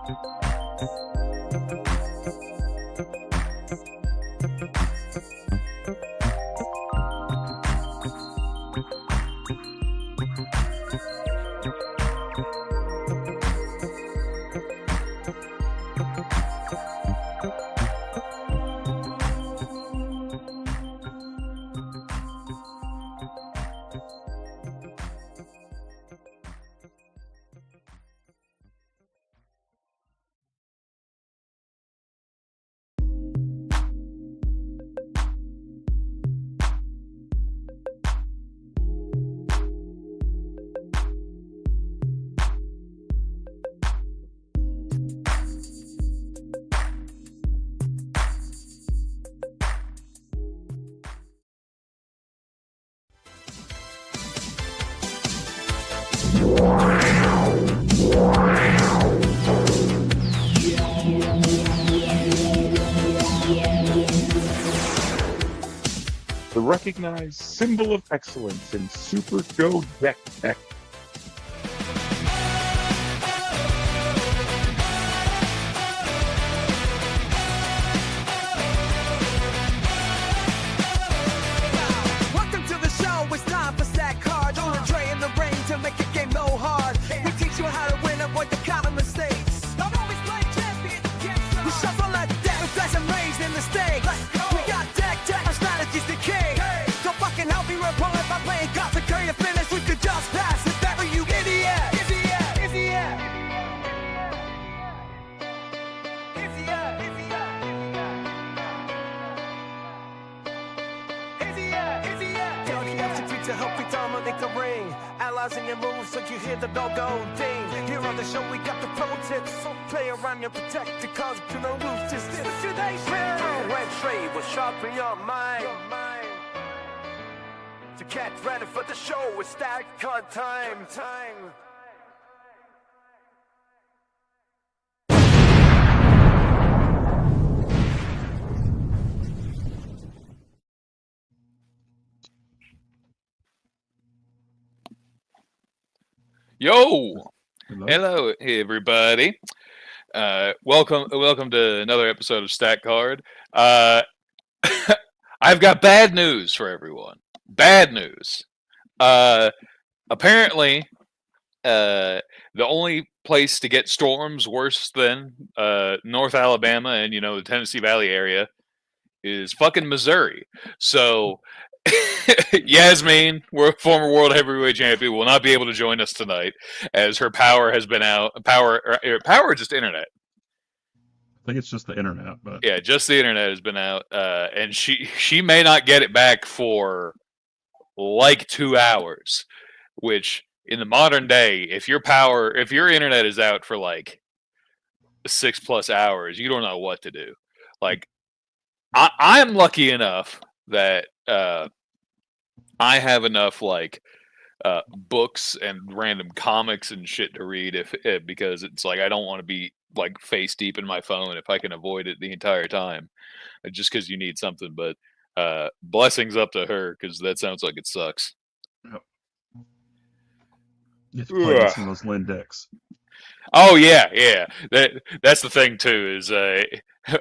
The recognized symbol of excellence in Super Show Deck Tech. Welcome to the show, it's time for stack cards. On Trey in the ring to make the game go hard. We teach you how to win, avoid the common mistakes. I've always played champion, we shuffle like deck, with dice and raised in the stakes. We got deck, our strategies the king. Don't fucking help me report by playing cards to carry a finish. We could just pass it back for you idiot. To help you dominate the ring, analyzing your moves so you hear the bell go ding. Here on the show we got the pro tips, so play around and protect the cause you don't lose just this. Today's show when Trey will sharpen your mind. To get ready for the show, it's stack card time. Yo, hello everybody. Welcome to another episode of Stack Card. I've got bad news for everyone. Bad news. Apparently, the only place to get storms worse than North Alabama and the Tennessee Valley area is fucking Missouri. So Yasmin, former world heavyweight champion, will not be able to join us tonight as her power has been out. Power or just internet? I think it's just the internet, but yeah, just the internet has been out, and she may not get it back for like 2 hours. Which in the modern day, if your internet is out for like 6+ hours, you don't know what to do. Like I'm lucky enough that I have enough books and random comics and shit to read because it's like I don't want to be like face deep in my phone if I can avoid it the entire time, just because you need something. But blessings up to her, because that sounds like it sucks. Yep. You have to play some of those Lynn decks. Oh yeah. That's the thing too. Is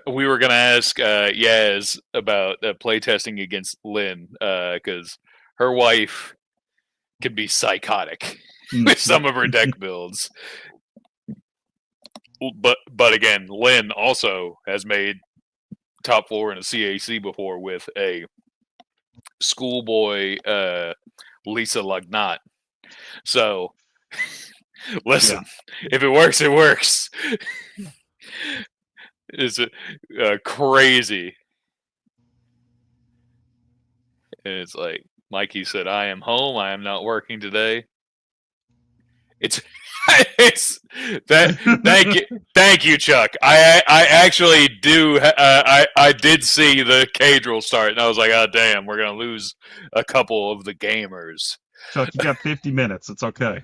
we were gonna ask Yaz about playtesting against Lynn, because her wife can be psychotic with some of her deck builds. But again, Lynn also has made top floor in a CAC before with a schoolboy Lisa Lugnat. So listen, if it works, it works. It's crazy. And it's like Mikey said, I am home. I am not working today. It's that. Thank you, Chuck. I actually do. I did see the Cadril start, and I was like, oh damn, we're gonna lose a couple of the gamers. Chuck, you got 50 minutes. It's okay.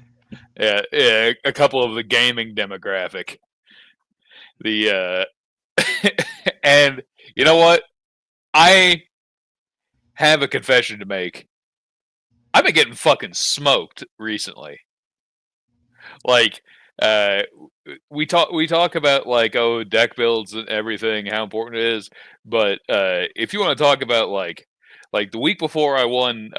Yeah, a couple of the gaming demographic. And you know what? I have a confession to make. I've been getting fucking smoked recently. Like, we talk about like deck builds and everything, how important it is. But if you want to talk about like the week before I won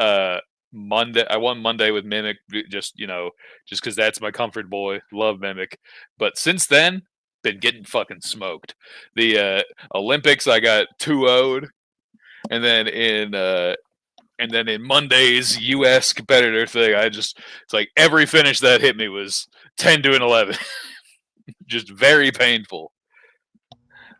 Monday with Mimic, just because that's my comfort boy. Love Mimic, but since then been getting fucking smoked. The Olympics I got 2-0'd, and then in Monday's U.S. competitor thing, it's like every finish that hit me was 10-11. Just very painful.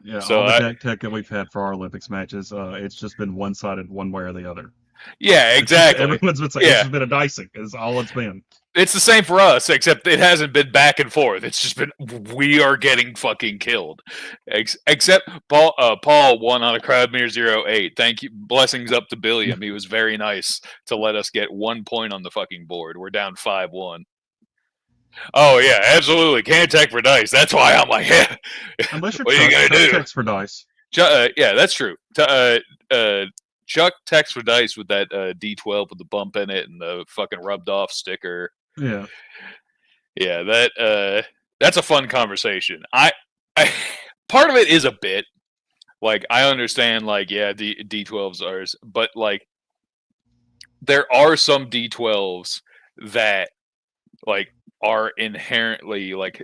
Yeah, So all the deck tech that we've had for our Olympics matches, it's just been one-sided one way or the other. Yeah, exactly. Everyone's been saying it's just been a dicing. Is all it's been. It's the same for us, except it hasn't been back and forth. It's just been we are getting fucking killed. Except Paul won on a Crowdmere 08. Thank you. Blessings up to Billiam. He was very nice to let us get 1 point on the fucking board. We're down 5-1. Oh yeah, absolutely. Can't tech for dice. That's why I'm like, yeah. Unless you're what are you gonna do? Techs for dice. Yeah, that's true. Chuck text for dice with that D12 with the bump in it and the fucking rubbed off sticker. Yeah. Yeah, that's a fun conversation. I part of it is a bit like I understand like D12s are, but like there are some D12s that like are inherently like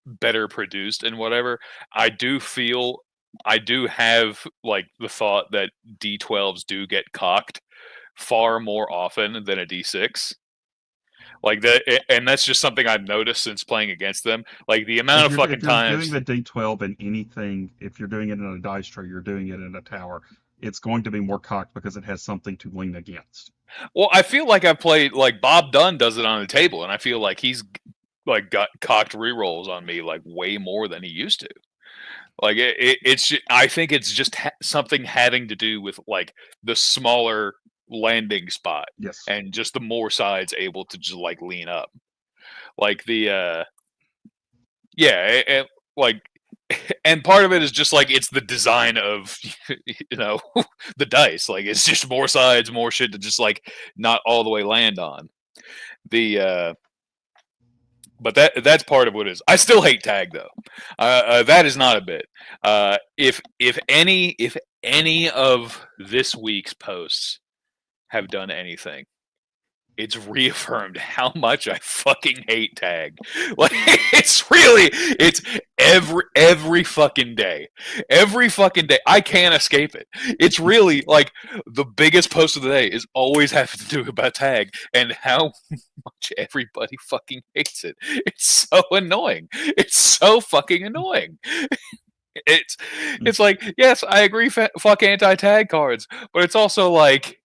better produced and whatever. I do have like the thought that D12s do get cocked far more often than a D6. Like that, and that's just something I've noticed since playing against them. Like the amount of fucking times. If you're doing the D12 in anything, if you're doing it in a dice tray, you're doing it in a tower, it's going to be more cocked because it has something to lean against. Well, I feel like I've played, like Bob Dunn does it on the table, and I feel like he's like got cocked rerolls on me like way more than he used to. Like it's, I think it's just something having to do with like the smaller landing spot, yes, and just the more sides able to just like lean up, like the like, and part of it is just like it's the design of the dice. Like it's just more sides, more shit to just like not all the way land on the. But that's part of what it is. I still hate tag though. That is not a bit. If any of this week's posts have done anything, it's reaffirmed how much I fucking hate tag. Like it's every fucking day. Every fucking day. I can't escape it. It's really like the biggest post of the day is always having to do about tag and how much everybody fucking hates it. It's so annoying. It's so fucking annoying. It's like, yes, I agree, fuck anti-tag cards, but it's also like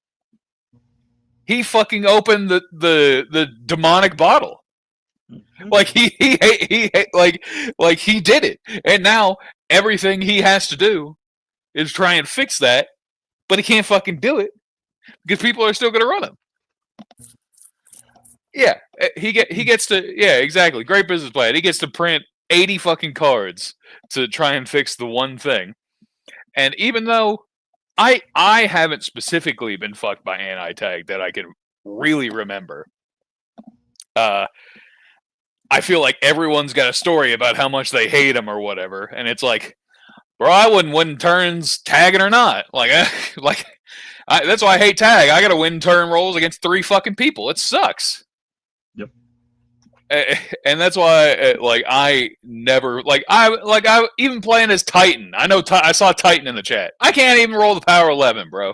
he fucking opened the demonic bottle. Like he like he did it, and now everything he has to do is try and fix that, but he can't fucking do it because people are still going to run him. Yeah, he gets to, yeah, exactly. Great business plan. He gets to print 80 fucking cards to try and fix the one thing, and even though I haven't specifically been fucked by anti-tag that I can really remember. I feel like everyone's got a story about how much they hate him or whatever, and it's like, bro, I wouldn't win turns tagging or not. Like, that's why I hate tag. I got to win turn rolls against 3 fucking people. It sucks. Yep. And that's why, I never I even playing as Titan. I know I saw Titan in the chat. I can't even roll the power 11, bro.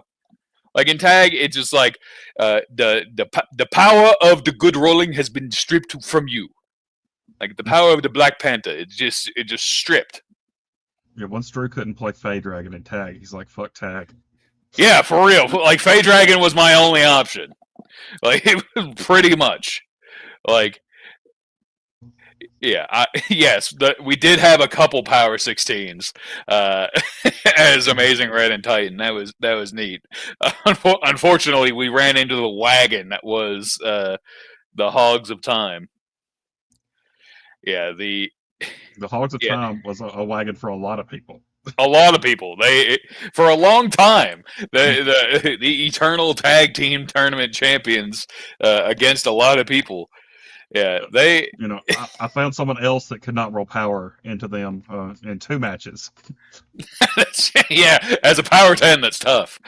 Like in tag, it's just like the power of the good rolling has been stripped from you. Like the power of the Black Panther, it just stripped. Yeah, once Drew couldn't play Fey Dragon and tag, he's like, fuck tag. Yeah, for real. Like Fey Dragon was my only option. Like it was pretty much. Like, yeah, we did have a couple Power 16s as Amazing Red and Titan. That was neat. Unfortunately, we ran into the wagon that was the Hogs of Time. Yeah, the Hogs of Time was a wagon for a lot of people. A lot of people. For a long time, the eternal tag team tournament champions against a lot of people. Yeah, they. You know, I found someone else that could not roll power into them in 2 matches. Yeah, as a power 10, that's tough.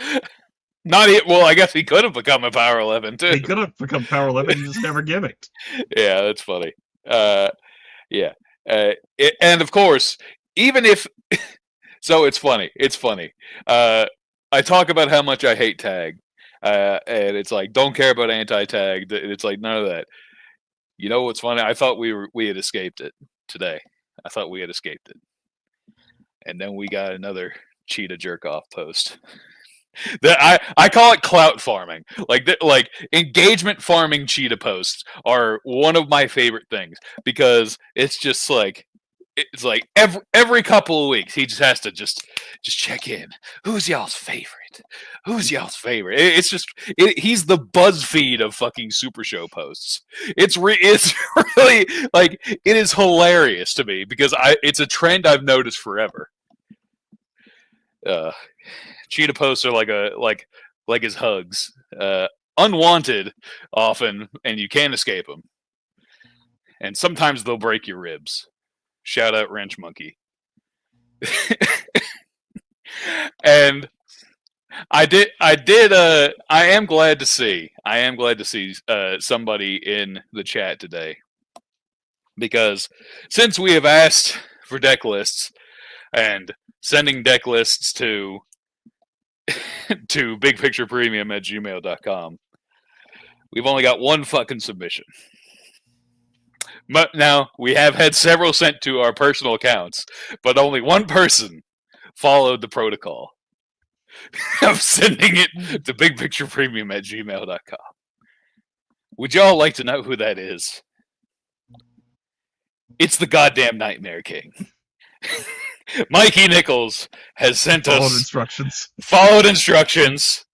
Not well. I guess he could have become a power 11 too. He could have become power 11. He just never gimmicked. Yeah, that's funny. Yeah, and of course, even if so, it's funny. It's funny. I talk about how much I hate tag, and it's like don't care about anti-tag. It's like none of that. You know what's funny? I thought we had escaped it today. I thought we had escaped it, and then we got another cheetah jerk off post. That I call it clout farming. Like engagement farming cheetah posts are one of my favorite things because it's just like it's like every couple of weeks he just has to just check in. Who's y'all's favorite? Who's y'all's favorite? It's just he's the BuzzFeed of fucking Super Show posts. It's really like it is hilarious to me because it's a trend I've noticed forever. Cheetah posts are like his hugs, unwanted often, and you can't escape them. And sometimes they'll break your ribs. Shout out Wrench Monkey. And I am glad to see somebody in the chat today because since we have asked for deck lists and sending deck lists to bigpicturepremium@gmail.com, we've only got one fucking submission. But now we have had several sent to our personal accounts, but only one person followed the protocol of sending it to bigpicturepremium@gmail.com. Would y'all like to know who that is? It's the goddamn Nightmare King. Mikey Nichols has sent us followed instructions.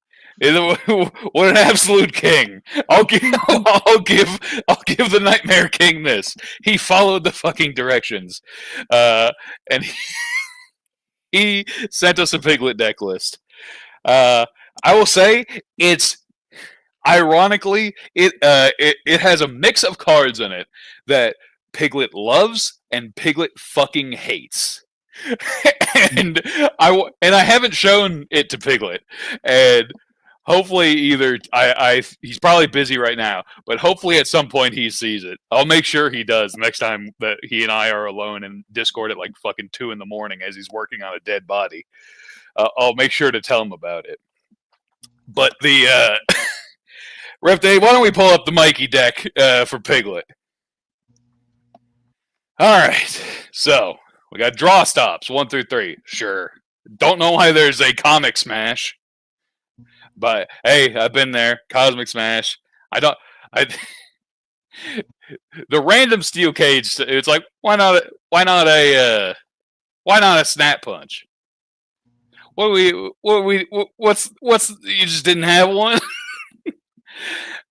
What an absolute king! I'll give the Nightmare King this. He followed the fucking directions, and he sent us a Piglet deck list. I will say it's ironically it has a mix of cards in it that Piglet loves and Piglet fucking hates. and I haven't shown it to Piglet, and hopefully he's probably busy right now, but hopefully at some point he sees it. I'll make sure he does next time that he and I are alone in Discord at like fucking 2 a.m. as he's working on a dead body. I'll make sure to tell him about it. But the Ref Dave, why don't we pull up the Mikey deck for Piglet? All right, so we got draw stops 1 through 3. Sure, don't know why there's a Comic Smash, but hey, I've been there. Cosmic Smash. The random steel cage. It's like why not a Snap Punch? What's you just didn't have one?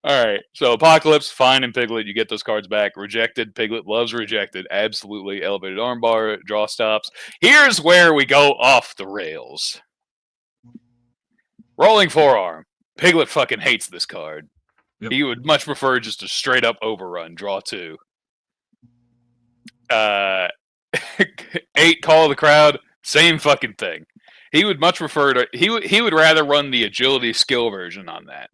All right, so Apocalypse, fine, and Piglet, you get those cards back. Rejected, Piglet loves Rejected, absolutely. Elevated Armbar, draw stops. Here's where we go off the rails. Rolling Forearm, Piglet fucking hates this card. Yep. He would much prefer just a straight up overrun, draw 2. 8, Call of the Crowd, same fucking thing. He would much prefer to. He would rather run the agility skill version on that.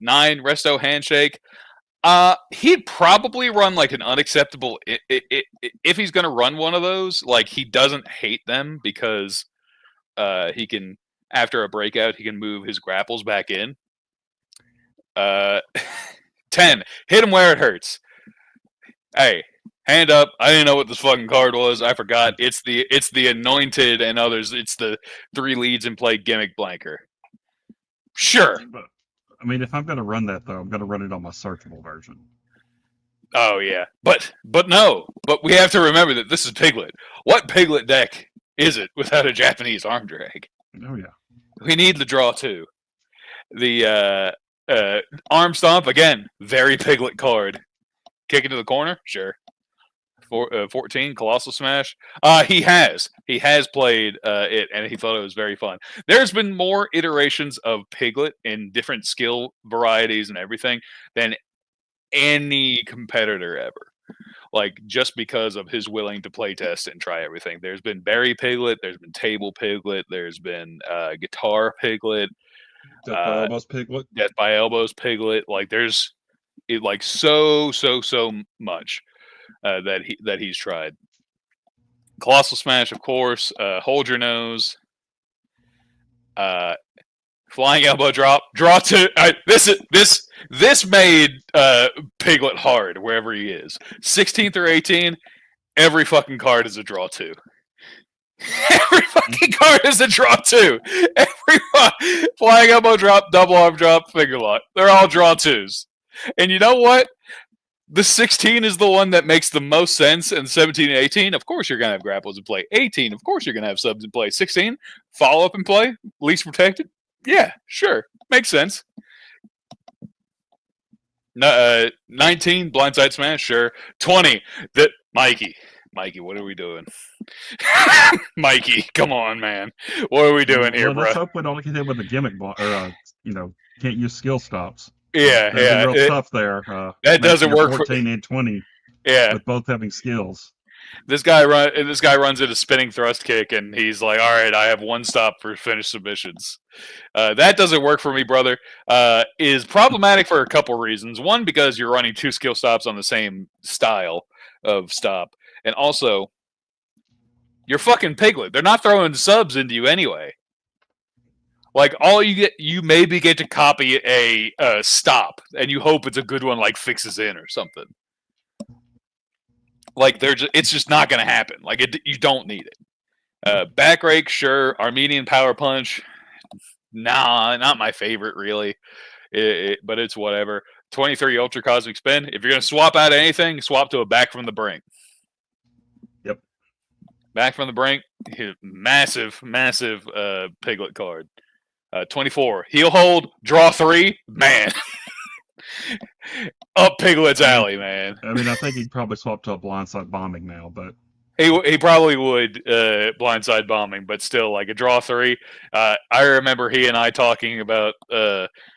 9, Resto Handshake. He'd probably run like an unacceptable if he's going to run one of those. Like he doesn't hate them because he can after a breakout he can move his grapples back in. 10, hit him where it hurts. Hey, hand up! I didn't know what this fucking card was. I forgot. It's the Anointed and others. It's the 3 leads and play Gimmick Blanker. Sure. But, I mean, if I'm going to run that, though, I'm going to run it on my searchable version. Oh, yeah. But no. But we have to remember that this is Piglet. What Piglet deck is it without a Japanese arm drag? Oh, yeah. We need the draw, too. The Arm Stomp, again, very Piglet card. Kick into the corner? Sure. 14, Colossal Smash. He has played it, and he thought it was very fun. There's been more iterations of Piglet in different skill varieties and everything than any competitor ever. Like, just because of his willing to play test and try everything. There's been Berry Piglet, there's been Table Piglet, there's been Guitar Piglet, Death by Elbows Piglet. Death by Elbows Piglet. Like, there's like so much that he's tried. Colossal Smash, of course. Hold Your Nose. Flying Elbow Drop. Draw 2. This made Piglet hard wherever he is. 16 through 18, every fucking card is a draw 2. Every fucking card is a draw 2. Flying Elbow Drop, Double Arm Drop, Finger Lock. They're all draw 2s. And you know what? The 16 is the one that makes the most sense, and 17 and 18, of course you're going to have grapples in play. 18, of course you're going to have subs in play. 16, follow-up in play, least protected. Yeah, sure. Makes sense. 19, Blindside Smash, sure. 20, Mikey, what are we doing? Mikey, come on, man. What are we doing here, bro? Let's hope we don't get hit with a gimmick can't use skill stops. Yeah, That'd be real tough there. That doesn't work 14 and 20. Yeah, with both having skills. This guy runs into spinning thrust kick, and he's like, "All right, I have one stop for finished submissions." That doesn't work for me, brother. Is problematic for a couple reasons. One, because you're running 2 skill stops on the same style of stop, and also, you're fucking Piglet. They're not throwing subs into you anyway. Like, all you maybe get to copy a stop, and you hope it's a good one, like Fixes In or something. Like, it's just not going to happen. Like, you don't need it. Back rake, sure. Armenian power punch, nah, not my favorite, really. But it's whatever. 23 ultra cosmic spin. If you're going to swap out anything, swap to a back from the brink. Yep. Back from the brink, massive Piglet card. 24 heel hold, draw 3, man. Up Piglet's alley, man. I mean, I think he'd probably swap to a blindside bombing now, but he probably would blindside bombing, but still, like a draw 3. I remember he and I talking about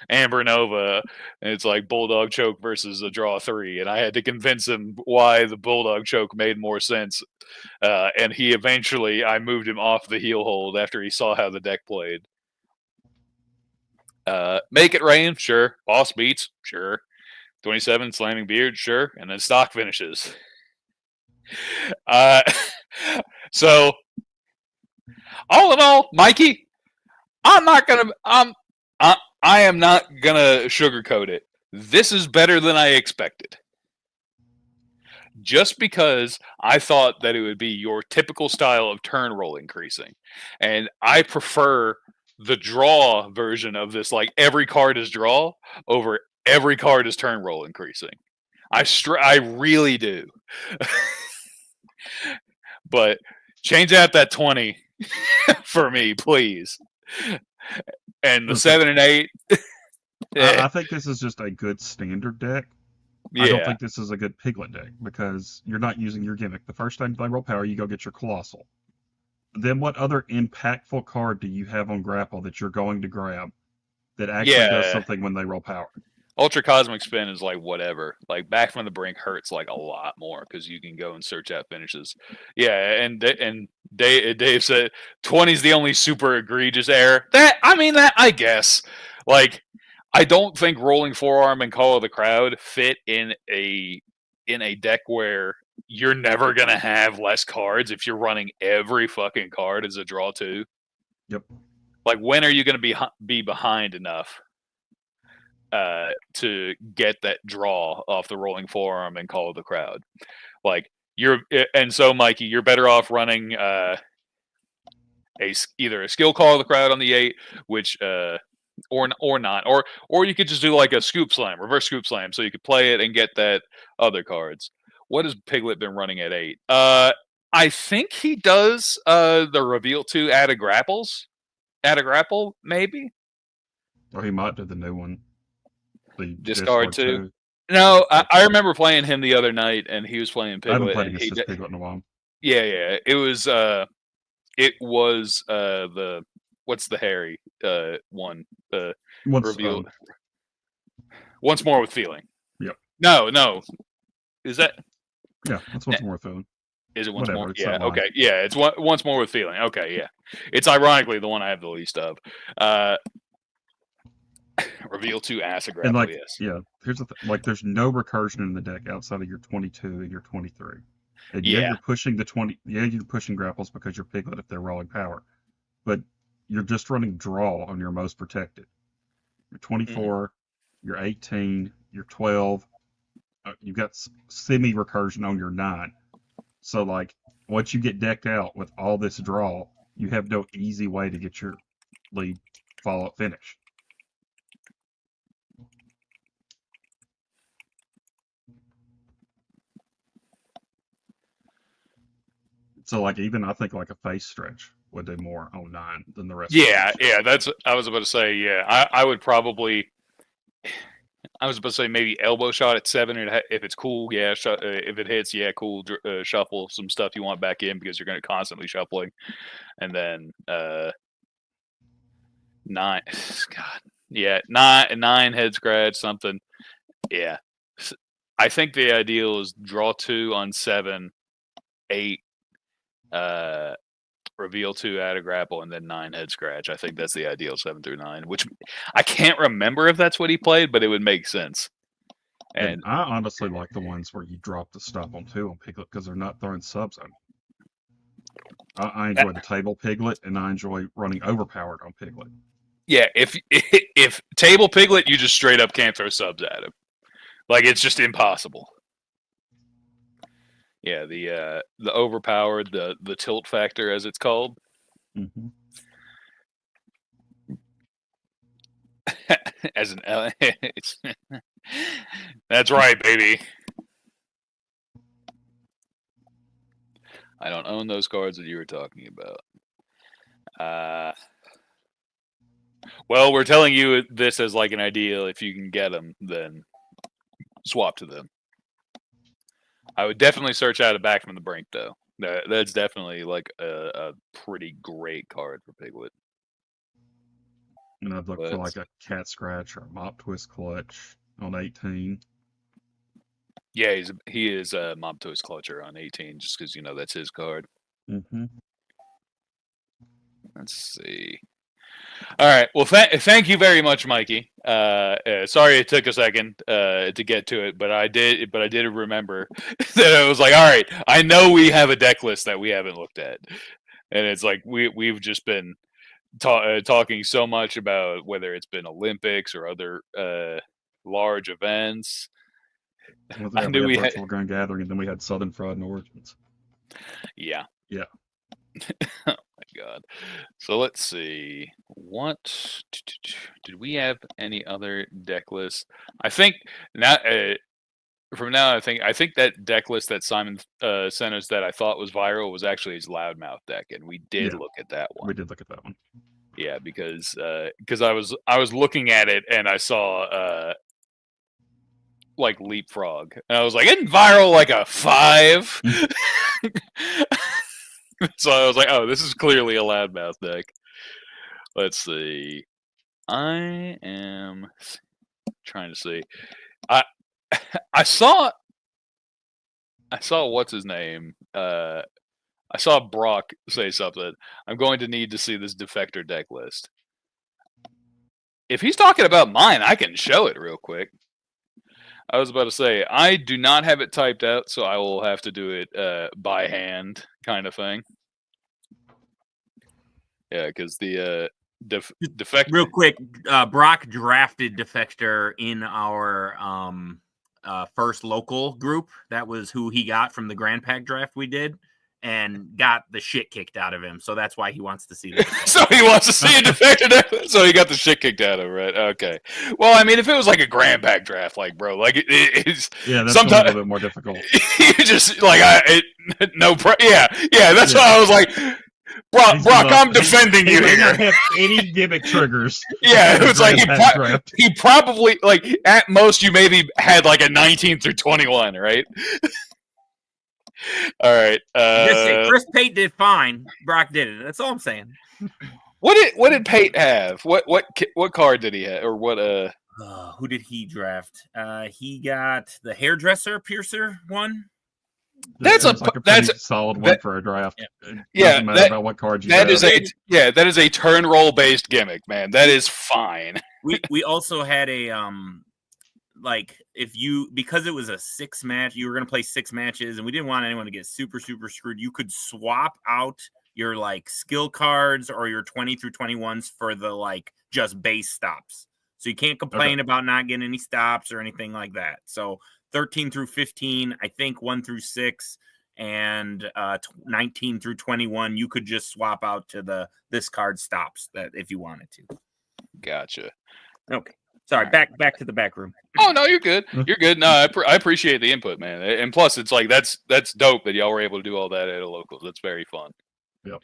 Amber Nova, and it's like Bulldog Choke versus a draw 3, and I had to convince him why the Bulldog Choke made more sense. And I moved him off the heel hold after he saw how the deck played. Make It Rain, sure. Boss Beats, sure. 27, Slamming Beard, sure. And then stock finishes. So, all in all, Mikey, I am not gonna sugarcoat it. This is better than I expected. Just because I thought that it would be your typical style of turn roll increasing. And I prefer the draw version of this, like every card is draw over every card is turn roll increasing. I really do. But change out that 20 for me, please. And the 7 and 8. I think this is just a good standard deck. Yeah. I don't think this is a good Piglet deck because you're not using your gimmick. The first time they roll power, you go get your Colossal. Then what other impactful card do you have on Grapple that you're going to grab that actually does something when they roll power? Ultra Cosmic Spin is like whatever. Like Back from the Brink hurts like a lot more because you can go and search out finishes. Yeah, and Dave said 20 is the only super egregious error. That I guess. Like, I don't think Rolling Forearm and Call of the Crowd fit in a deck where you're never gonna have less cards if you're running every fucking card as a draw 2. Yep. Like, when are you gonna be behind enough to get that draw off the Rolling Forearm and Call of the Crowd? Like, so Mikey, you're better off running either a skill Call of the Crowd on the 8, which or not, or you could just do like a Scoop Slam, reverse Scoop Slam, so you could play it and get that other cards. What has Piglet been running at 8? I think he does the Reveal 2 add a grapple, maybe? Or he might do the new one. The Discard 2. No, I remember playing him the other night, and he was playing Piglet. I haven't played against Piglet in a while. Yeah. It was the what's the Harry one? The Reveal. Once More with Feeling. Yep. No. Is that? Yeah, that's once more feeling. Is it once Whatever, more? it's Yeah. that line. Okay. Yeah. It's once more with feeling. Okay. Yeah. It's ironically the one I have the least of. Reveal 2 acid And grapple. like, Yes. yeah, here's the like, there's no recursion in the deck outside of your 22 and your 23. And Yeah. you're pushing the 20. Yeah, you're pushing grapples because you're Piglet if they're rolling power, but you're just running draw on your most protected. Your 24, your 18, your 12. You've got semi recursion on your 9. So like, once you get decked out with all this draw, you have no easy way to get your lead follow up finish. So like, even I think like a face stretch would do more on 9 than the rest. Yeah. Of the That's. I was about to say. Yeah. I would probably. I was about to say maybe elbow shot at 7 if it's cool. Yeah. If it hits, yeah, cool. Shuffle some stuff you want back in because you're going to constantly shuffling, and then 9. God. Yeah. 9 head scratch something. Yeah. I think the ideal is draw 2 on 7, 8, reveal 2 add a grapple, and then 9 head scratch. I think that's the ideal 7 through 9, which I can't remember if that's what he played, but it would make sense. And I honestly like the ones where you drop the stop on 2 on Piglet because they're not throwing subs on. I enjoy the table Piglet, and I enjoy running overpowered on Piglet. Yeah, if table Piglet, you just straight up can't throw subs at him. Like, it's just impossible. Yeah, the overpowered, the tilt factor, as it's called. Mm-hmm. As an that's right, baby. I don't own those cards that you were talking about. Well, we're telling you this as like an ideal. If you can get them, then swap to them. I would definitely search out a Back from the Brink, though. That's definitely like a pretty great card for Piglet. And I'd look for like a Cat Scratch or a Mop Twist Clutch on 18. Yeah, he is a Mop Twist Clutcher on 18, just because that's his card. Mm-hmm. Let's see. All right. Well, thank you very much, Mikey. Sorry it took a second to get to it, but I did remember that I was like, all right, I know we have a deck list that we haven't looked at, and it's like we've just been talking so much about whether it's been Olympics or other large events. I knew we had Virtual Grand Gathering, and then we had Southern Fraud and Origins. Yeah. Yeah. Oh my God. So let's see. What did we have any other deck lists? I think now from now I think that deck list that Simon sent us that I thought was viral was actually his Loudmouth deck, and we did look at that one. We did look at that one. Yeah, because I was looking at it and I saw like Leapfrog, and I was like, isn't viral like a 5? So I was like, oh, this is clearly a Loudmouth deck. Let's see. I am trying to see. I saw what's his name. I saw Brock say something. I'm going to need to see this Defector deck list. If he's talking about mine, I can show it real quick. I was about to say, I do not have it typed out, so I will have to do it by hand kind of thing. Yeah, because the Defector... Real quick, Brock drafted Defector in our first local group. That was who he got from the Grand Pack draft we did, and got the shit kicked out of him. So that's why he wants to see this. So he wants to see a Defector. So he got the shit kicked out of him, right? Okay. Well, I mean, if it was like a Grand Pack draft, like, bro, like it's that's sometimes a little bit more difficult. You just like That's why I was like, Brock, I'm defending you here. Not have any gimmick triggers. Yeah, it was like he probably like at most you maybe had like a 19 through 21, right? All right. Just say Chris Pate did fine. Brock did it. That's all I'm saying. What did Pate have? What card did he have, or what? Who did he draft? He got the hairdresser piercer one. That's Seems like a pretty solid one that- for a draft. It yeah, doesn't matter about what cards you that have. is a turn roll based gimmick, man. That is fine. We also had a like because it was a 6 match, you were gonna play 6 matches, and we didn't want anyone to get super screwed. You could swap out your like skill cards or your 20 through 21s for the like just base stops. So you can't complain about not getting any stops or anything like that. So 13 through 15, I think 1 through 6, and 19 through 21, you could just swap out to this card stops that if you wanted to. Gotcha. Okay. Sorry, back to the back room. Oh no, you're good. You're good. No, I appreciate the input, man. And plus, it's like that's dope that y'all were able to do all that at a locals. That's very fun. Yep.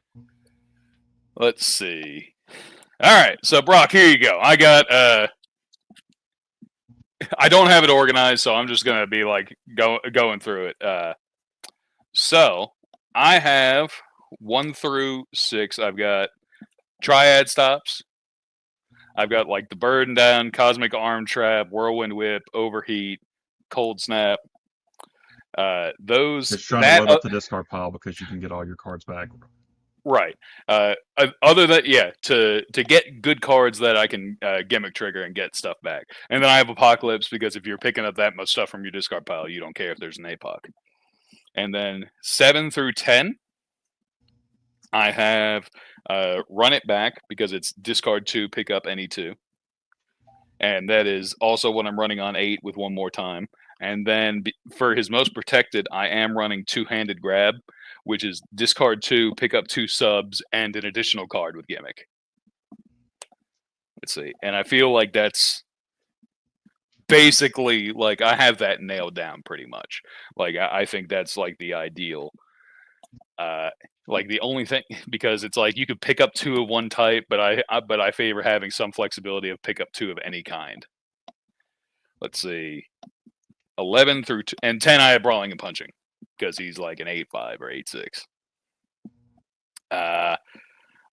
Let's see. All right, so Brock, here you go. I got I don't have it organized, so I'm just gonna be like going through it. So I have 1 through 6. I've got triad stops. I've got like the burden down, cosmic arm trap, whirlwind whip, overheat, cold snap. Those just trying to load up the discard pile because you can get all your cards back. Right. Other than to get good cards that I can gimmick trigger and get stuff back. And then I have Apocalypse because if you're picking up that much stuff from your discard pile, you don't care if there's an APOC. And then 7 through 10, I have Run It Back because it's discard 2, pick up any 2. And that is also what I'm running on 8 with one more time. And then for his most protected, I am running Two-Handed Grab, which is discard 2, pick up 2 subs, and an additional card with gimmick. Let's see. And I feel like that's basically, like, I have that nailed down pretty much. Like, I think that's, like, the ideal. Like, the only thing, because it's like, you could pick up 2 of one type, but I favor having some flexibility of pick up 2 of any kind. Let's see. 11 through 10, I have Brawling and Punching because he's like an 8-5 or 8-6.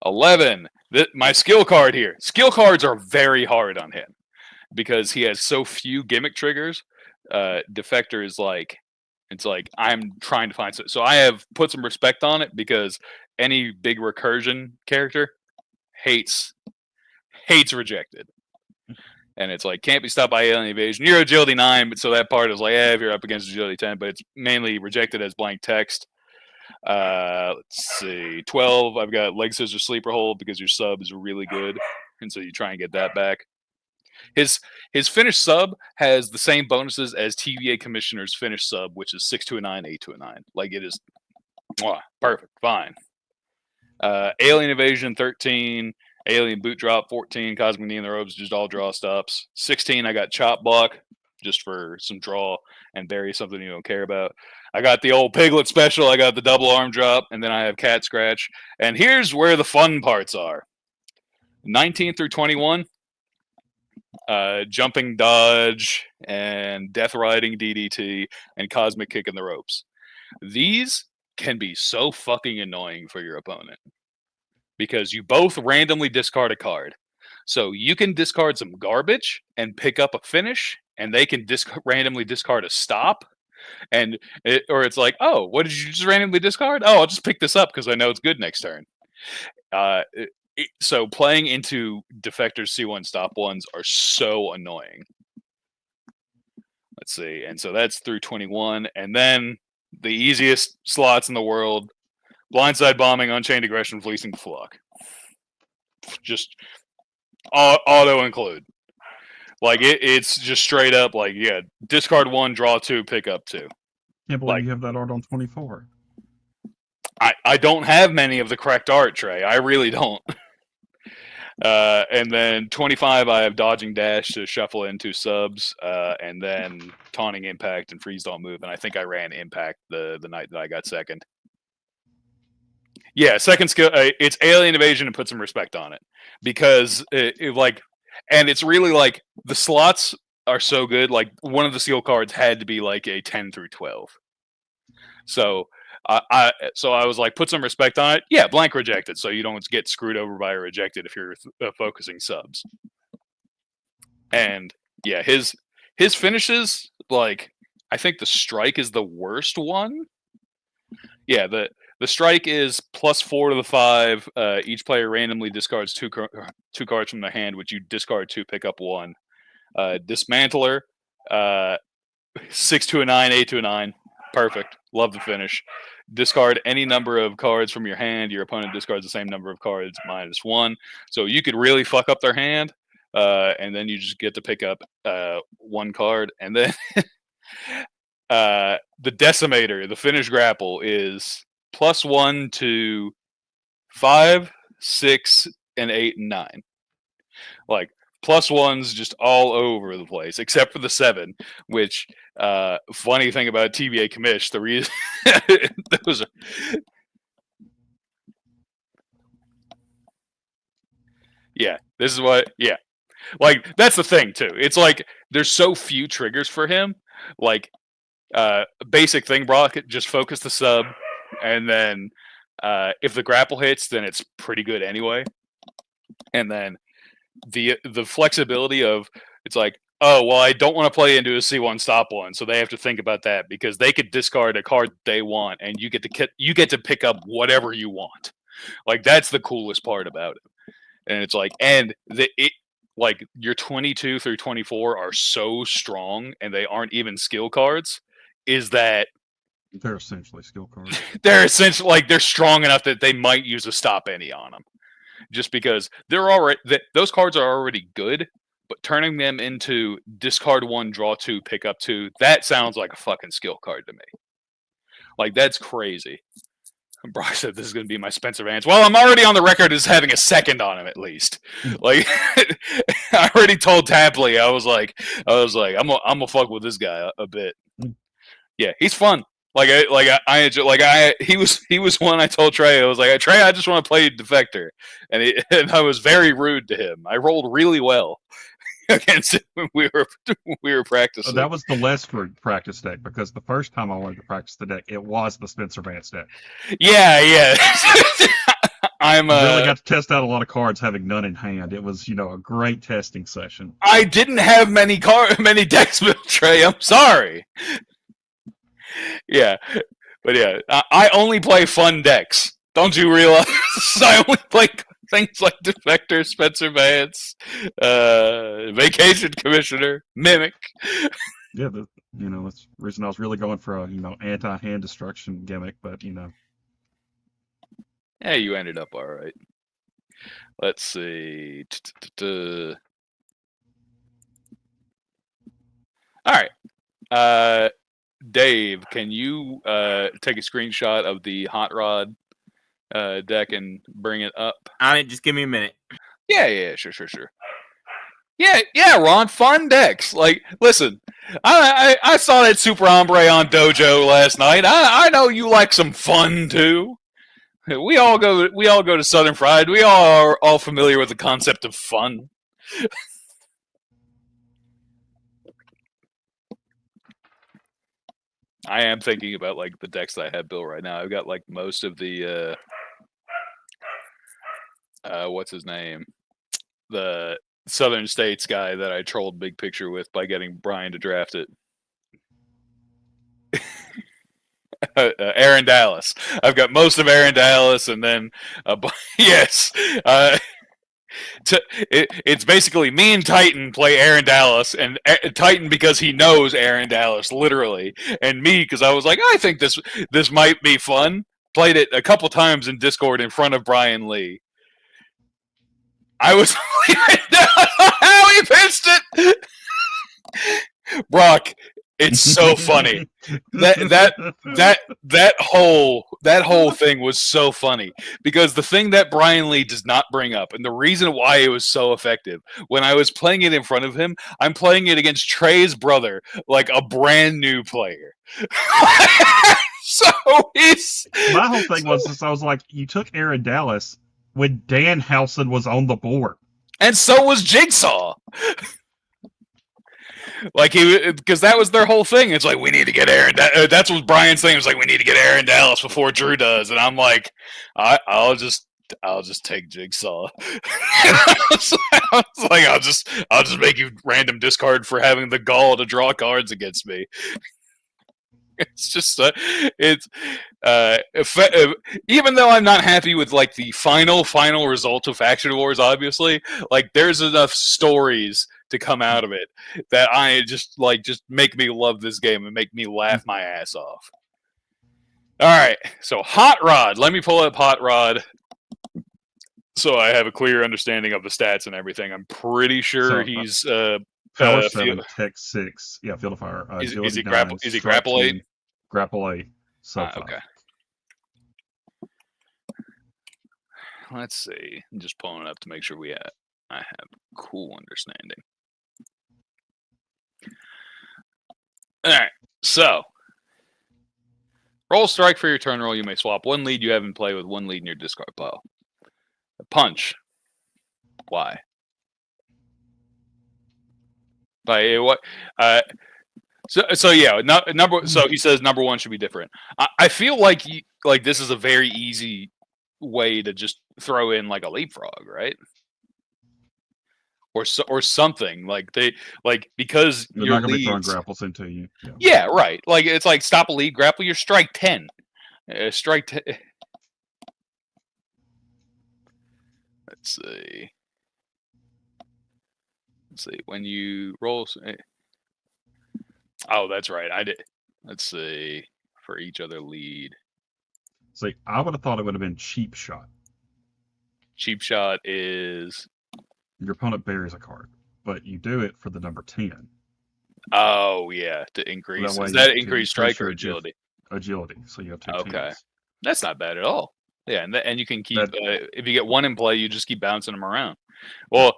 11. My skill card here. Skill cards are very hard on him because he has so few gimmick triggers. Defector is like, it's like I'm trying to find. So I have put some respect on it because any big recursion character hates rejected. And it's like, can't be stopped by alien evasion. You're agility 9, but so that part is like, if you're up against agility 10, but it's mainly rejected as blank text. Let's see. 12, I've got leg scissors sleeper hold because your sub is really good. And so you try and get that back. His finished sub has the same bonuses as TVA Commissioner's finished sub, which is 6 to a 9, 8 to a 9. Like it is perfect, fine. Alien evasion 13. Alien boot drop 14, Cosmic Knee in the Robes, just all draw stops. 16, I got Chop Block, just for some draw and bury something you don't care about. I got the old Piglet special, I got the double arm drop, and then I have Cat Scratch. And here's where the fun parts are. 19 through 21, Jumping Dodge, and Death Riding DDT, and Cosmic Kick in the Ropes. These can be so fucking annoying for your opponent. Because you both randomly discard a card. So you can discard some garbage and pick up a finish, and they can randomly discard a stop. Or it's like, oh, what did you just randomly discard? Oh, I'll just pick this up because I know it's good next turn. So playing into Defector's C1 stop ones are so annoying. Let's see. And so that's through 21. And then the easiest slots in the world. Blindside Bombing, Unchained Aggression, Fleecing Flock. Just auto include. Like it's just straight up like, discard 1, draw 2, pick up 2. Can't believe you have that art on 24. I don't have many of the correct art, Trey. I really don't. And then 25, I have Dodging Dash to shuffle in 2 subs, and then Taunting Impact and Freeze Don't Move. And I think I ran Impact the night that I got second. Yeah, second skill. It's Alien Evasion and put some respect on it because and it's really like the slots are so good. Like one of the skill cards had to be like a 10 through 12. So I was like, put some respect on it. Yeah, blank rejected, so you don't get screwed over by a rejected if you're focusing subs. And Yeah, his finishes, like, I think the strike is the worst one. Yeah, the strike is +4 to the 5. Each player randomly discards two cards from their hand, which you discard 2, pick up 1. Dismantler, 6 to a 9, 8 to a 9. Perfect. Love the finish. Discard any number of cards from your hand. Your opponent discards the same number of cards -1. So you could really fuck up their hand, and then you just get to pick up 1 card. And then the Decimator, the finish grapple, is +1 to 5, 6, and 8 and 9. Like, +1s just all over the place, except for the 7, which, funny thing about TBA commish, the reason those are, yeah, this is what, yeah, like, that's the thing too. It's like there's so few triggers for him. Like, basic thing, Brock, just focus the sub, and then if the grapple hits, then it's pretty good anyway. And then the flexibility of, it's like, oh, well, I don't want to play into a C1 stop 1, so they have to think about that, because they could discard a card they want, and you get to pick up whatever you want. Like, that's the coolest part about it. And it's like, and like, your 22 through 24 are so strong, and they aren't even skill cards. Is that they're essentially skill cards? They're essentially, like, they're strong enough that they might use a stop any on them, just because they're already, those cards are already good. But turning them into discard 1, draw 2, pick up 2, that sounds like a fucking skill card to me. Like, that's crazy. Brock said this is going to be my Spencer Vance. Well, I'm already on the record as having a second on him at least. Like, I already told Tapley, I was like, I'm gonna fuck with this guy a bit. Yeah, he's fun. He was one I told Trey. I was like, Trey, I just want to play Defector, and I was very rude to him. I rolled really well against him when we were practicing. That was the Lesford practice deck, because the first time I wanted to practice the deck, it was the Spencer Vance deck. Yeah. I really got to test out a lot of cards having none in hand. It was, a great testing session. I didn't have many decks built, Trey. I'm sorry. Yeah, but yeah, I only play fun decks. Don't you realize? I only play things like Defector, Spencer Vance, Vacation Commissioner, Mimic. Yeah, that's the reason I was really going for a anti-hand destruction gimmick, but Yeah, you ended up all right. Let's see. All right. Dave, can you take a screenshot of the Hot Rod deck and bring it up? On it, just give me a minute. Yeah, sure. Yeah, Ron, fun decks. Like, listen, I saw that Super Hombre on Dojo last night. I know you like some fun too. We all go to Southern Fried. We all are all familiar with the concept of fun. I am thinking about, like, the decks that I have built right now. I've got, like, most of the what's his name? The Southern States guy that I trolled Big Picture with by getting Brian to draft it. Aaron Dallas. I've got most of Aaron Dallas, and then yes. It's basically me and Titan play Aaron Dallas, and Titan because he knows Aaron Dallas literally, and me because I was like, I think this might be fun. Played it a couple times in Discord in front of Brian Lee. I was how he pitched it. Brock, it's so funny. That whole thing was so funny, because the thing that Brian Lee does not bring up, and the reason why it was so effective, when I was playing it in front of him, I'm playing it against Trey's brother, like a brand new player. So my whole thing was this: I was like, you took Aaron Dallas when Dan Housen was on the board, and so was Jigsaw. Like, because that was their whole thing. It's like, we need to get Aaron. That's what Brian's thing. It was like, we need to get Aaron Dallas before Drew does. And I'm like, I'll just I'll just take Jigsaw. I was like, I'll just make you random discard for having the gall to draw cards against me. It's just even though I'm not happy with like the final result of Faction Wars, obviously, like there's enough stories to come out of it that I just make me love this game and make me laugh my ass off. All right, so Hot Rod. Let me pull up Hot Rod so I have a clear understanding of the stats and everything. I'm pretty sure he's Power 7, Tech 6. Yeah, Field of Fire. Is he 9, Is he Grapple 8? Grapple 8. Sub 5. Okay. Let's see. I'm just pulling it up to make sure I have cool understanding. All right. So, roll strike for your turn roll. You may swap one lead you have in play with one lead in your discard pile. Punch. Why? By what? So yeah, number. So he says number one should be different. I feel like this is a very easy way to just throw in like a leapfrog, right? Or something because They're your not going to be throwing leads. grapples into you. Yeah, right. Like it's like stop a lead, grapple your strike 10. Strike 10. Let's see. When you roll. Oh, that's right. I did. Let's see. For each other lead. See, I would have thought it would have been Cheap Shot. Cheap Shot is. Your opponent buries a card, but you do it for the number 10. Oh, yeah. To increase. Is that increased strike or agility? Agility. So you have 2 Okay. 10s. That's not bad at all. Yeah, and you can keep if you get one in play, you just keep bouncing them around. Well,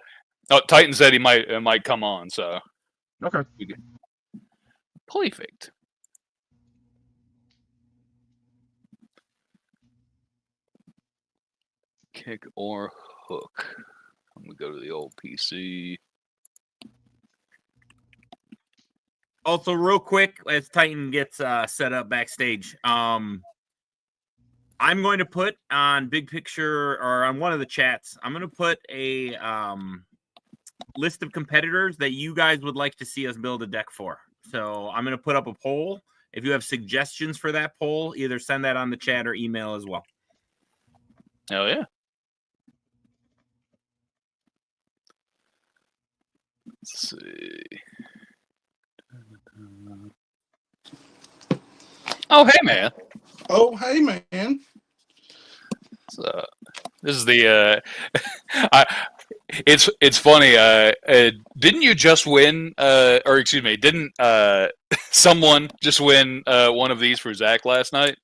Titan said he might come on, so Okay. Perfect. Kick or hook. I'm gonna go to the old PC. Also, real quick, as Titan gets set up backstage, I'm going to put on Big Picture or on one of the chats, I'm going to put a list of competitors that you guys would like to see us build a deck for. So I'm going to put up a poll. If you have suggestions for that poll, either send that on the chat or email as well. Hell yeah. Let's see. Oh, hey, man. Oh, hey, man. So, this is the it's funny. Didn't you just win? Or excuse me, didn't someone just win one of these for Zach last night?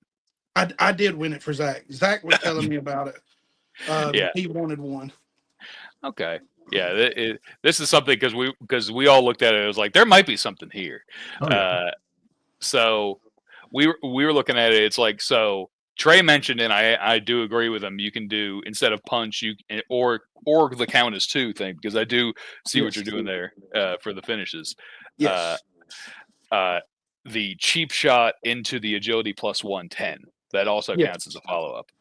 I did win it for Zach. Zach was telling me about it. Yeah, he wanted one. Okay. Yeah, this is something because we all looked at it. It was like there might be something here. Oh, yeah. So we were looking at it. It's like so. Trey mentioned, and I do agree with him. You can do instead of punch, or the count is 2 thing because I do see what you're doing there for the finishes. Yes. The cheap shot into the agility plus 110 that also counts as a follow up,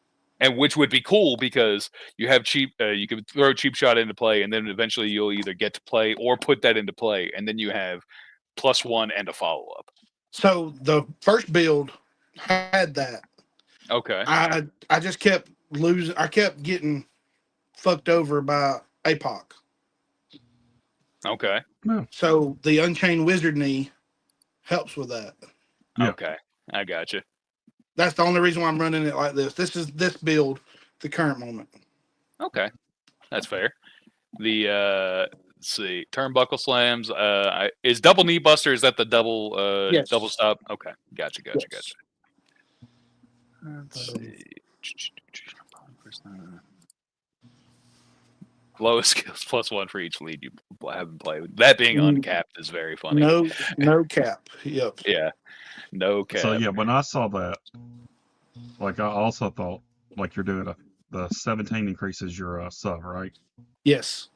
and which would be cool because you have you can throw cheap shot into play, and then eventually you'll either get to play or put that into play, and then you have +1 and a follow up. So the first build had that. Okay. I just kept losing. I kept getting fucked over by APOC. Okay. So the Unchained Wizard Knee helps with that. Yeah. Okay. I got you. That's the only reason why I'm running it like this. This is this build, the current moment. Okay. That's fair. The let's see, turnbuckle slams. Is double knee buster? Is that the double Yes. double stop? Okay. Gotcha. Yes. Let's see. Lowest skills +1 for each lead you haven't played. That being uncapped is very funny. No cap. Yep. Yeah. No cap. So yeah, when I saw that, like I also thought, like you're doing the 17 increases your sub, right? Yes.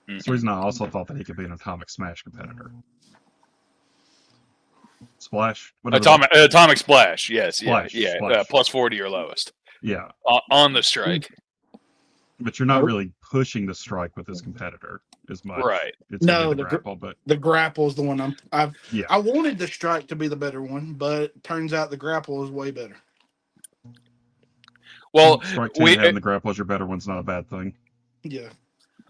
That's the reason I also thought that he could be an Atomic Smash competitor. Splash. Atomic Splash. Yes. Splash, Yeah. Splash. +40 or lowest. Yeah. On the strike. But you're not really pushing the strike with this competitor as much. Right. It's No, the the grapple, but The grapple is the one yeah. I wanted the strike to be the better one, but it turns out the grapple is way better. Well, strike 10 having the grapple as your better one's not a bad thing. Yeah.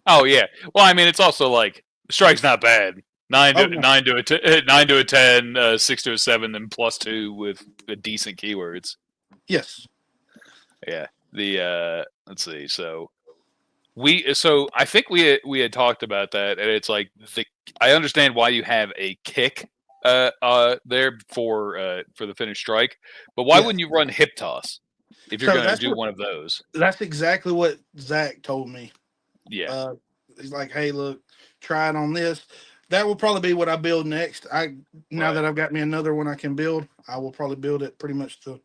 Oh yeah. Well, I mean, it's also like strike's not bad. 9 to 10, 6 to a 7, then +2 with decent keywords. Yes. Yeah. The let's see. So I think we had talked about that, and it's like I understand why you have a kick there for the finished strike, but why wouldn't you run hip toss if you're going to do one of those? That's exactly what Zach told me. Yeah. He's like, hey, look, try it on this. That will probably be what I build next. Now that I've got me another one I can build, I will probably build it pretty much the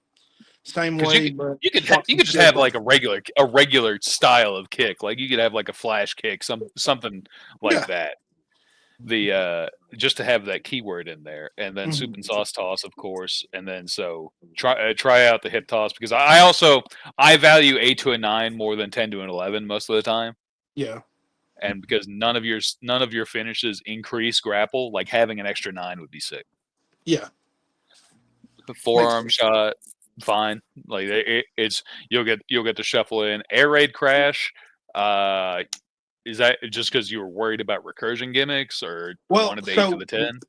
same way. You could just have like a regular style of kick. Like you could have like a flash kick, something like that. The just to have that keyword in there, and then soup and sauce toss, of course, and then so try out the hip toss, because I value 8 to a 9 more than 10 to an 11 most of the time. Yeah. And because none of your finishes increase grapple, like having an extra 9 would be sick. Yeah. The forearm shot, fine. Like it's you'll get to shuffle in air raid crash. Is that just because you were worried about recursion gimmicks, or wanted the 8 to the 10?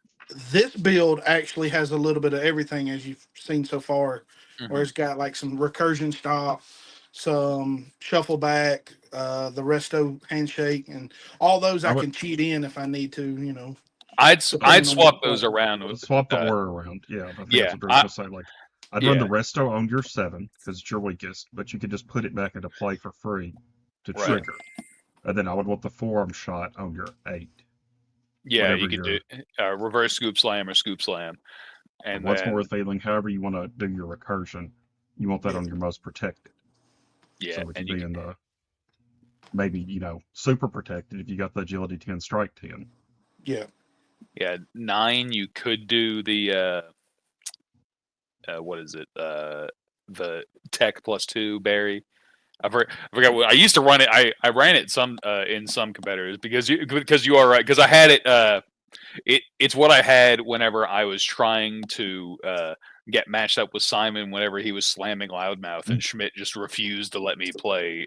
This build actually has a little bit of everything, as you've seen so far, where it's got like some recursion stop, some shuffle back, the resto handshake, and all those I can cheat in if I need to. I'd swap those around. Swap the order around. Yeah. That's what say. Like, I'd run the resto on your 7 because it's your weakest, but you could just put it back into play for free to trigger. And then I would want the forearm shot on your 8. Yeah, you could do reverse scoop slam or scoop slam. And what's more feeling, however you want to do your recursion, you want that on your most protected. Yeah, so it could be in the maybe super protected if you got the agility 10 strike 10. Yeah. Yeah, 9 you could do the what is it? The tech +2 berry. I forgot what I used to run it. I ran it in some competitors because you are right, because I had it. It's what I had whenever I was trying to get matched up with Simon whenever he was slamming Loudmouth, and Schmidt just refused to let me play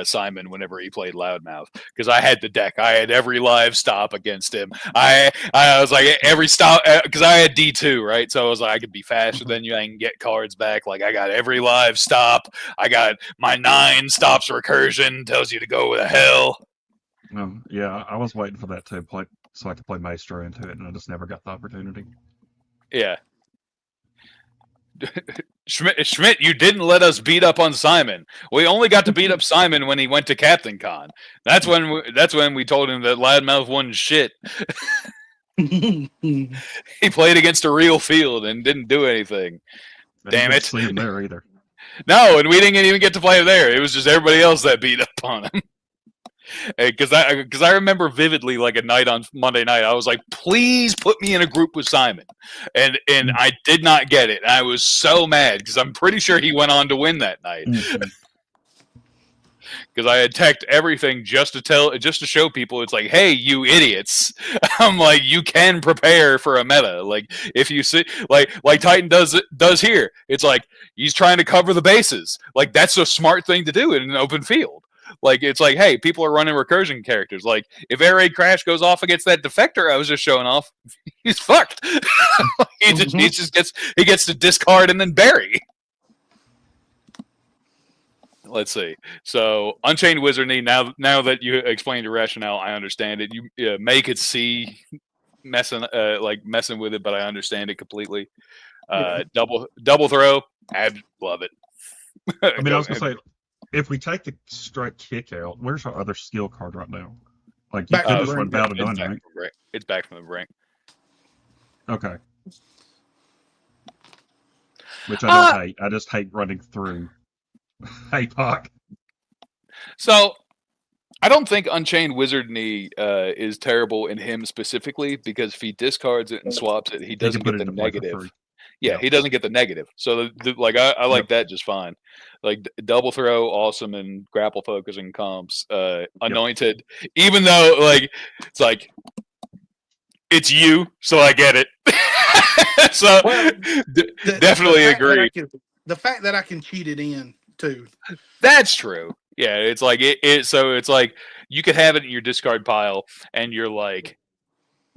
Simon whenever he played Loudmouth, because I had the deck. I had every live stop against him. I was like every stop, because I had D2, right? So I was like, I could be faster than you. I can get cards back. Like I got every live stop. I got my 9 stops recursion, tells you to go to hell. Yeah, I was waiting for that to play so I could play Maestro into it, and I just never got the opportunity. Yeah. Schmidt, you didn't let us beat up on Simon. We only got to beat up Simon when he went to Captain Con. That's when we told him that Loudmouth wasn't shit. He played against a real field and didn't do anything. Damn it! See him there either. No, and we didn't even get to play him there. It was just everybody else that beat up on him. Because I remember vividly, like a night on Monday night, I was like, please put me in a group with Simon, and I did not get it. I was so mad because I'm pretty sure he went on to win that night. Because I had teched everything just to show people, it's like, hey, you idiots! I'm like, you can prepare for a meta. Like if you see, like Titan does here, it's like he's trying to cover the bases. Like that's a smart thing to do in an open field. Like it's like, hey, people are running recursion characters. Like if Air Raid Crash goes off against that defector I was just showing off, he's fucked. He gets to discard and then bury. Let's see. So Unchained Wizardry. Now that you explained your rationale, I understand it. You May could see messing with it, but I understand it completely. Double throw. I love it. I mean, I was gonna say, if we take the strike kick out, where's our other skill card right now? Like you could just run Bow to Done, right? It's back from the brink. Okay. Which I don't hate. I just hate running through APOC. So I don't think Unchained Wizardry is terrible in him specifically, because if he discards it and swaps it, he doesn't get the negative. Yeah, Yep. he doesn't get the negative. So like I like that just fine. Like double throw, awesome, and grapple focusing comps. Anointed, even though like it's like it's you, so I get it. So Well, definitely agree. The fact that I can cheat it in too. That's true. Yeah, it's like so it's like you could have it in your discard pile, and you're like,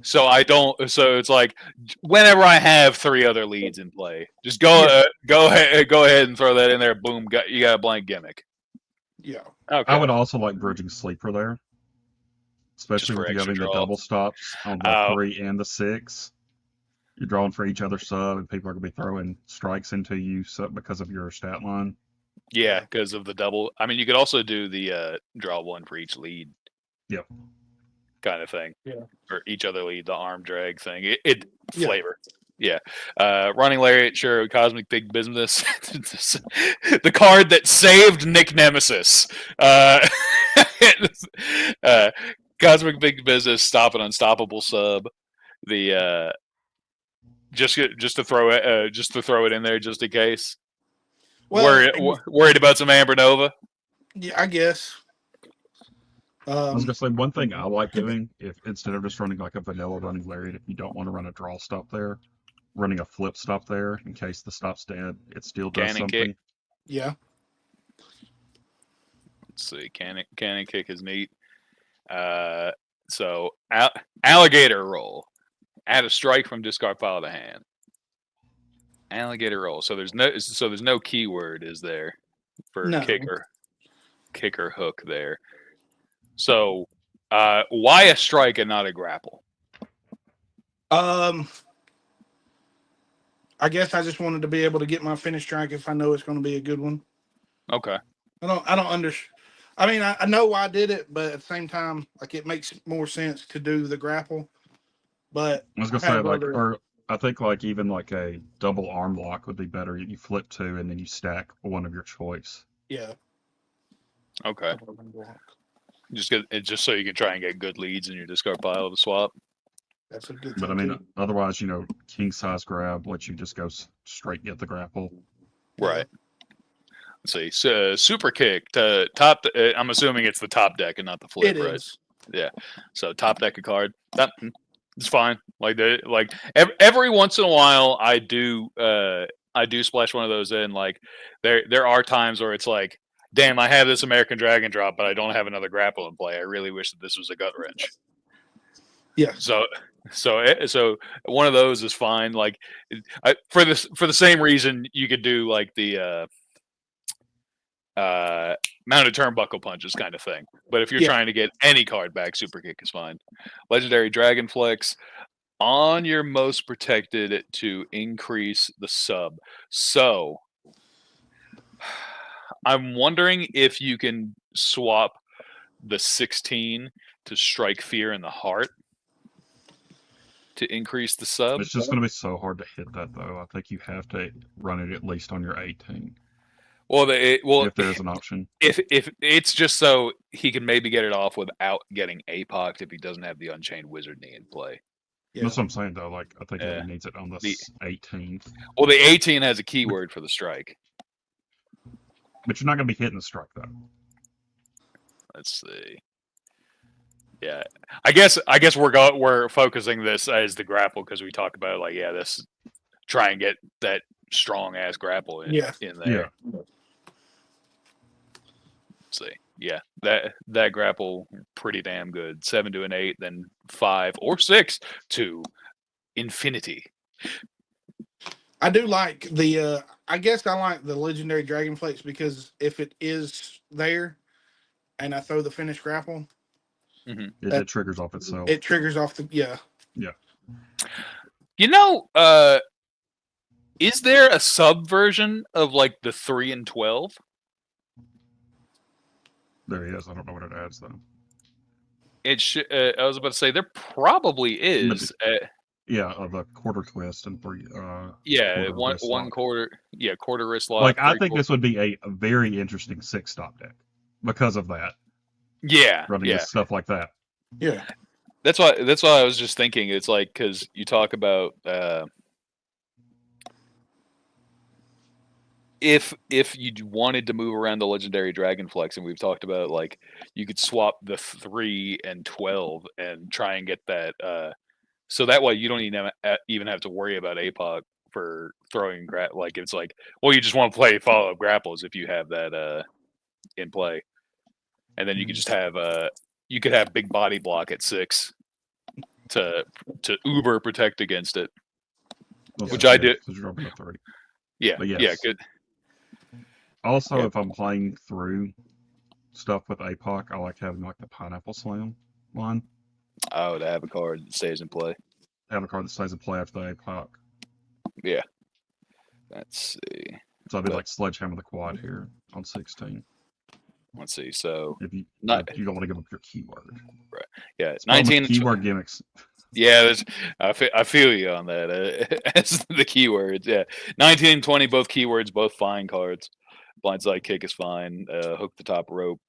so I don't. So it's like whenever I have 3 other leads in play, just go ahead and throw that in there. Boom, you got a blank gimmick. Yeah. Okay. I would also like bridging sleeper there, especially for with you extra having the draw. double stops on the 3 and the 6. You're drawing for each other sub, and people are going to be throwing strikes into you because of your stat line. Yeah, because of the double. I mean, you could also do the draw 1 for each lead. Yep. Kind of thing. Yeah. Or each other lead, the arm drag thing. It flavor. Yeah. Running Lariat, sure. Cosmic Big Business. The card that saved Nick Nemesis. Cosmic Big Business, stop an unstoppable sub. The just to throw it in there just in case. Well, Worried about some Amber Nova? Yeah, I guess. I was gonna say one thing I like doing, if instead of just running like a vanilla running Lariat, if you don't want to run a draw stop there, running a flip stop there in case the stop's dead, it still does Cannon something. kick. Yeah. Let's see, cannon kick is neat. So alligator roll. Add a strike from discard pile to hand. Alligator roll. So there's no keyword, is there, for No. kicker hook there. So why a strike and not a grapple? I guess I just wanted to be able to get my finish strike if I know it's going to be a good one. Okay. I don't I mean, I know why I did it, but at the same time, like it makes more sense to do the grapple. But I was gonna say or I think like even like a double arm lock would be better. You flip 2 and then you stack one of your choice. Yeah. Okay. Just so you can try and get good leads in your discard pile to swap. That's a good. But I mean, otherwise, king size grab lets you just go straight get the grapple. Right. Let's see. So, super kick to top. I'm assuming it's the top deck and not the flip, right? Is. Yeah. So top deck a card. It's fine. Like every once in a while, I do splash one of those in. Like there are times where it's like, damn, I have this American Dragon drop, but I don't have another grapple in play. I really wish that this was a gut wrench. Yeah. So one of those is fine. Like for the same reason you could do like the mounted turnbuckle punches kind of thing. But if you're trying to get any card back, super kick is fine. Legendary Dragon Flex on your most protected to increase the sub. So I'm wondering if you can swap the 16 to strike fear in the heart to increase the sub. It's just going to be so hard to hit that, though. I think you have to run it at least on your 18. Well, if there's an option. If it's just so he can maybe get it off without getting APOC'd if he doesn't have the Unchained Wizard knee in play. Yeah. That's what I'm saying, though. Like, I think he needs it on the 18th. Well, the 18 has a keyword for the strike. But you're not going to be hitting the strike, though. Let's see. Yeah, I guess we're focusing this as the grapple because we talked about like this try and get that strong ass grapple in there. Yeah. Let's see. Yeah, that grapple pretty damn good. 7 to an 8, then 5 or 6 to infinity. I do like the. I guess I like the legendary Dragon Flex because if it is there, and I throw the finish grapple, it triggers off itself. It triggers off the Yeah. Is there a sub version of like the 3 and 12? There he is. I don't know what it adds though. It should. I was about to say there probably is. The quarter twist and 3. One quarter. Yeah, quarter wrist lock. Like I think this would be a very interesting 6-stop deck because of that. Yeah, running stuff like that. Yeah, that's why I was just thinking. It's like because you talk about if you wanted to move around the legendary Dragonflex, and we've talked about like you could swap the 3 and 12 and try and get that, so that way you don't even have to worry about APOC for throwing like it's like, well, you just want to play follow up grapples if you have that in play, and then you could just have you could have big body block at 6 to uber protect against it, which I do. So you're dropping a 30. Yeah, But yes. yeah, good. Also, Yeah. if I'm playing through stuff with APOC, I like having like the Pineapple Slam line. Oh, to have a card that stays in play. Have a card that stays in play after the APOC. Yeah. Let's see. So I did like Sledgehammer the Quad here on 16. Let's see. So If you Not- you don't want to give up your keyword. yeah, It's one of the 19 keyword gimmicks. Yeah, I feel you on that. As the keywords, yeah, 19 and 20, both keywords, both fine cards. Blindside kick is fine. Hook the top rope,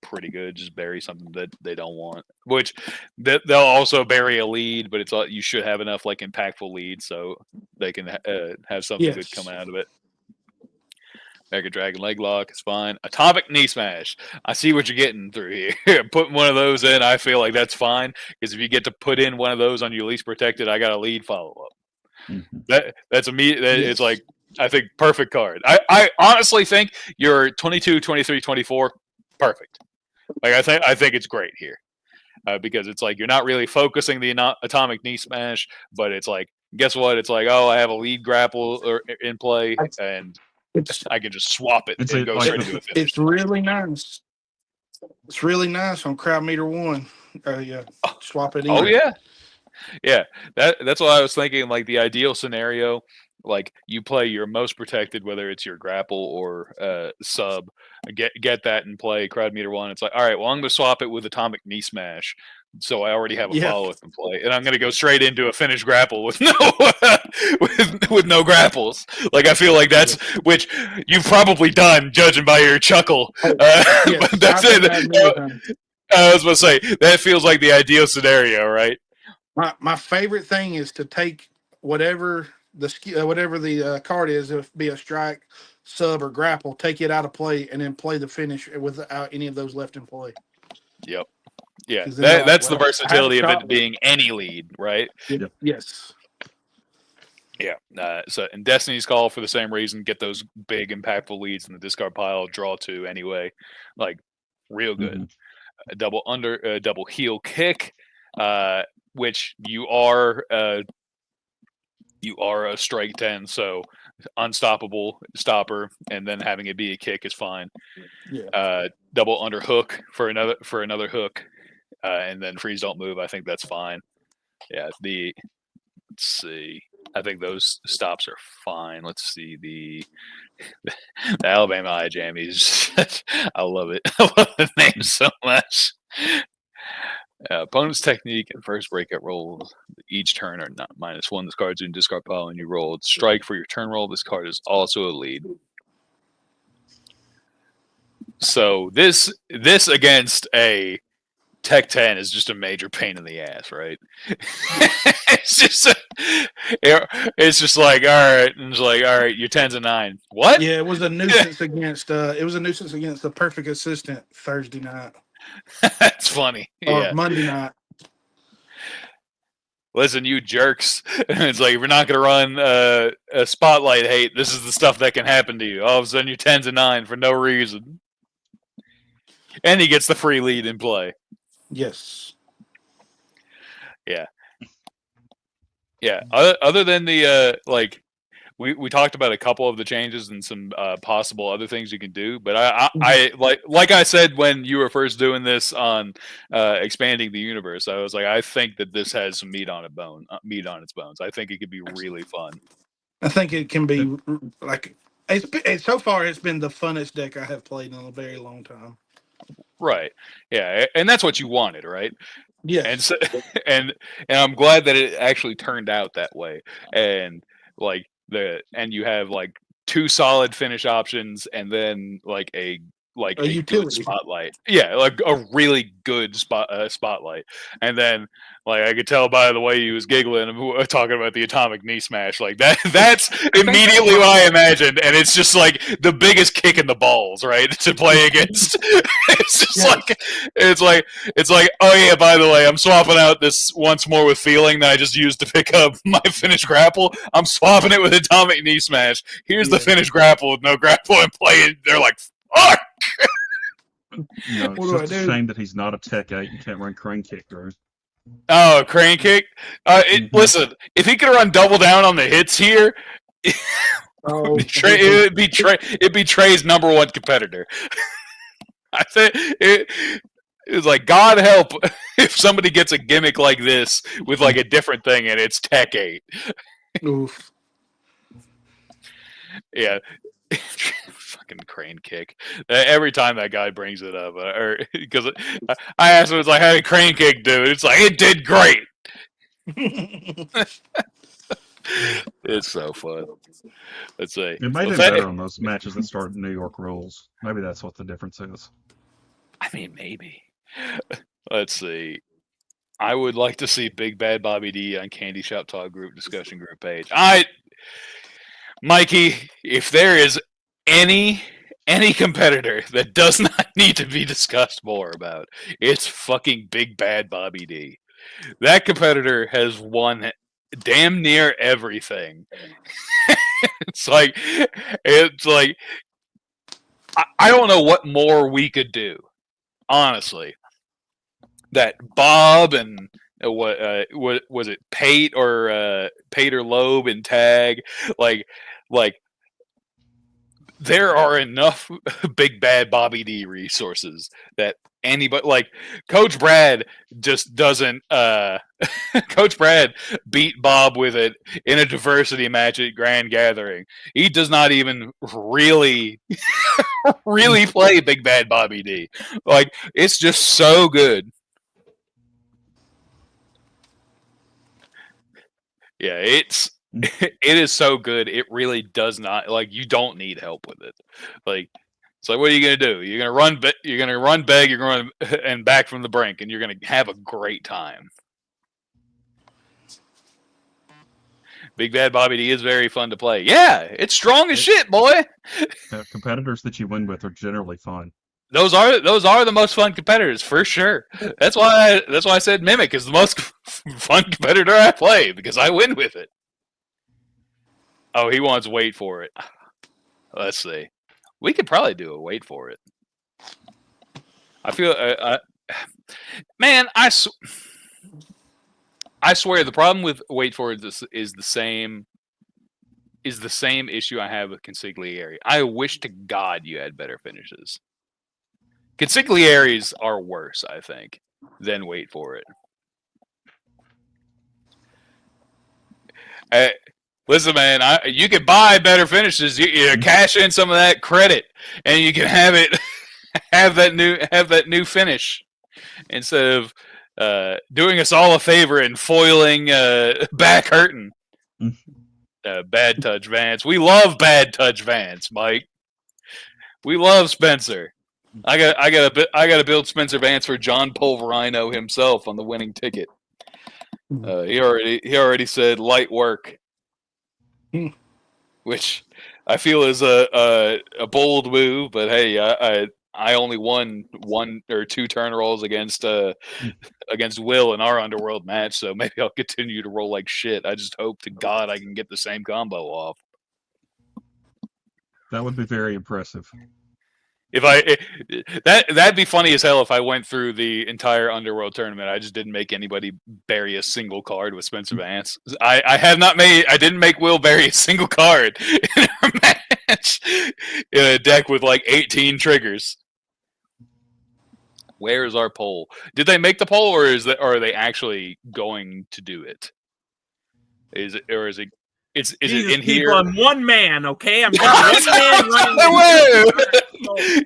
pretty good. Just bury something that they don't want. Which they'll also bury a lead, but it's you should have enough like impactful leads so they can have something good come out of it. Mega Dragon Leg Lock is fine. Atomic Knee Smash. I see what you're getting through here. Putting one of those in, I feel like that's fine. Because if you get to put in one of those on your least protected, I got a lead follow up. Mm-hmm. That's it's like, I think, perfect card. I honestly think your 22, 23, 24, perfect. Like I think it's great here. Because it's like you're not really focusing the Atomic Knee Smash, but it's like, guess what? It's like, oh, I have a lead grapple in play, and I can just swap it and go straight into a finish. It's really nice. It's really nice on crowd meter 1. Yeah, swap it in. Oh yeah, yeah. That's what I was thinking. Like the ideal scenario, like you play your most protected, whether it's your grapple or sub, get that in play. Crowd meter 1. It's like, all right, well, I'm going to swap it with Atomic Knee Smash. So I already have a follow-up in play, and I'm going to go straight into a finish grapple with no with no grapples. Like I feel like that's which you've probably done, judging by your chuckle. But that's it. I was going to say that feels like the ideal scenario, right? My favorite thing is to take whatever the card is, if it be a strike, sub, or grapple, take it out of play, and then play the finish without any of those left in play. Yep. Yeah, that's the versatility of it being any lead, right? Yep. Yes. Yeah. So in Destiny's Call, for the same reason, get those big impactful leads in the discard pile, draw 2 anyway, like real good. Mm-hmm. A double heel kick, which you are a strike 10, so unstoppable stopper, and then having it be a kick is fine. Yeah. Double underhook for another hook. And then freeze don't move. I think that's fine. Yeah. Let's see. I think those stops are fine. Let's see the Alabama eye jammies. I love it. I love the name so much. Opponent's technique and first breakout rolls each turn are not -1. This card's in discard pile and you roll strike for your turn roll. This card is also a lead. So this against a Tech 10 is just a major pain in the ass, right? It's just like, all right, and it's like, all right, you're 10s and 9. What? Yeah, it was a nuisance against the Perfect Assistant Thursday night. That's funny. Or Monday night. Listen, you jerks. It's like, if you're not going to run a spotlight hate, this is the stuff that can happen to you. All of a sudden, you're 10s and 9 for no reason. And he gets the free lead in play. Yes. Yeah. Yeah. Other than the like, we talked about a couple of the changes and some possible other things you can do, but I like I said when you were first doing this on expanding the universe, I was like, I think that this has some meat on its bones. I think it could be really fun. I think it can be like so far it's been the funnest deck I have played in a very long time. Right. Yeah, and that's what you wanted, right? Yeah. And so, and I'm glad that it actually turned out that way. And like you have like 2 solid finish options, and then like a like A a good utility. spotlight. Yeah, like a really good spotlight. And then like I could tell by the way he was giggling and talking about the atomic knee smash, like that's immediately what I imagined, and it's just like the biggest kick in the balls, right? To play against. It's just Yes. it's like, oh yeah, by the way, I'm swapping out this once more with feeling that I just used to pick up my finish grapple. I'm swapping it with atomic knee smash. Here's the finish grapple with no grapple and playing. They're like, fuck. It's What do I just a do? shame that he's not a Tech 8 and can't run crane kick, Drew. Oh, crane kick. Listen, if he could run double down on the hits here, it'd be Trey's number one competitor. I say it's like, God help if somebody gets a gimmick like this with like a different thing and it's Tech 8. Oof. Yeah. Fucking crane kick. Every time that guy brings it up, or because I asked him, it's like, how did crane kick do? It's like, it did great. It's so fun. Let's see. It may do better on those matches that start New York rules. Maybe that's what the difference is. I mean, maybe. Let's see. I would like to see Big Bad Bobby D on Candy Shop Talk Group discussion group page. Mikey, if there is any competitor that does not need to be discussed more about, it's fucking Big Bad Bobby D. That competitor has won damn near everything. It's like I don't know what more we could do, honestly. That Bob and what was it, Pate or Loeb and Tag, like there are enough Big Bad Bobby D resources that anybody, like Coach Brad just doesn't Coach Brad beat Bob with it in a diversity match at Grand Gathering. He does not even really play Big Bad Bobby D. Like, it's just so good. Yeah, it is so good. It really does not, like, you don't need help with it. Like, it's like, what are you gonna do? You're gonna run beg, you're gonna and back from the brink, and you're gonna have a great time. Big Bad Bobby D is very fun to play. Yeah, it's strong as shit, boy. Competitors that you win with are generally fun. Those are the most fun competitors for sure. That's why I said Mimic is the most fun competitor I play, because I win with it. Oh, he wants wait for it. Let's see. We could probably do a wait for it. I feel, man, I swear the problem with wait for it is the same issue I have with Consigliere. I wish to God you had better finishes. Consiglieres are worse, I think, than wait for it. Listen, man, you can buy better finishes. You cash in some of that credit, and you can have that new finish instead of doing us all a favor and foiling back hurting. Bad touch Vance. We love bad touch Vance, Mike. We love Spencer. I gotta build Spencer Vance for John Pulverino himself on the winning ticket. He already said light work, which I feel is a bold move. But hey, I only won 1 or 2 turn rolls against Will in our Underworld match, so maybe I'll continue to roll like shit. I just hope to God I can get the same combo off. That would be very impressive. That'd be funny as hell if I went through the entire Underworld tournament. I just didn't make anybody bury a single card with Spencer Vance. I didn't make Will bury a single card in a match in a deck with like 18 triggers. Where is our poll? Did they make the poll, or are they actually going to do it? Is it in here? I'm one man, okay? I'm just one man running.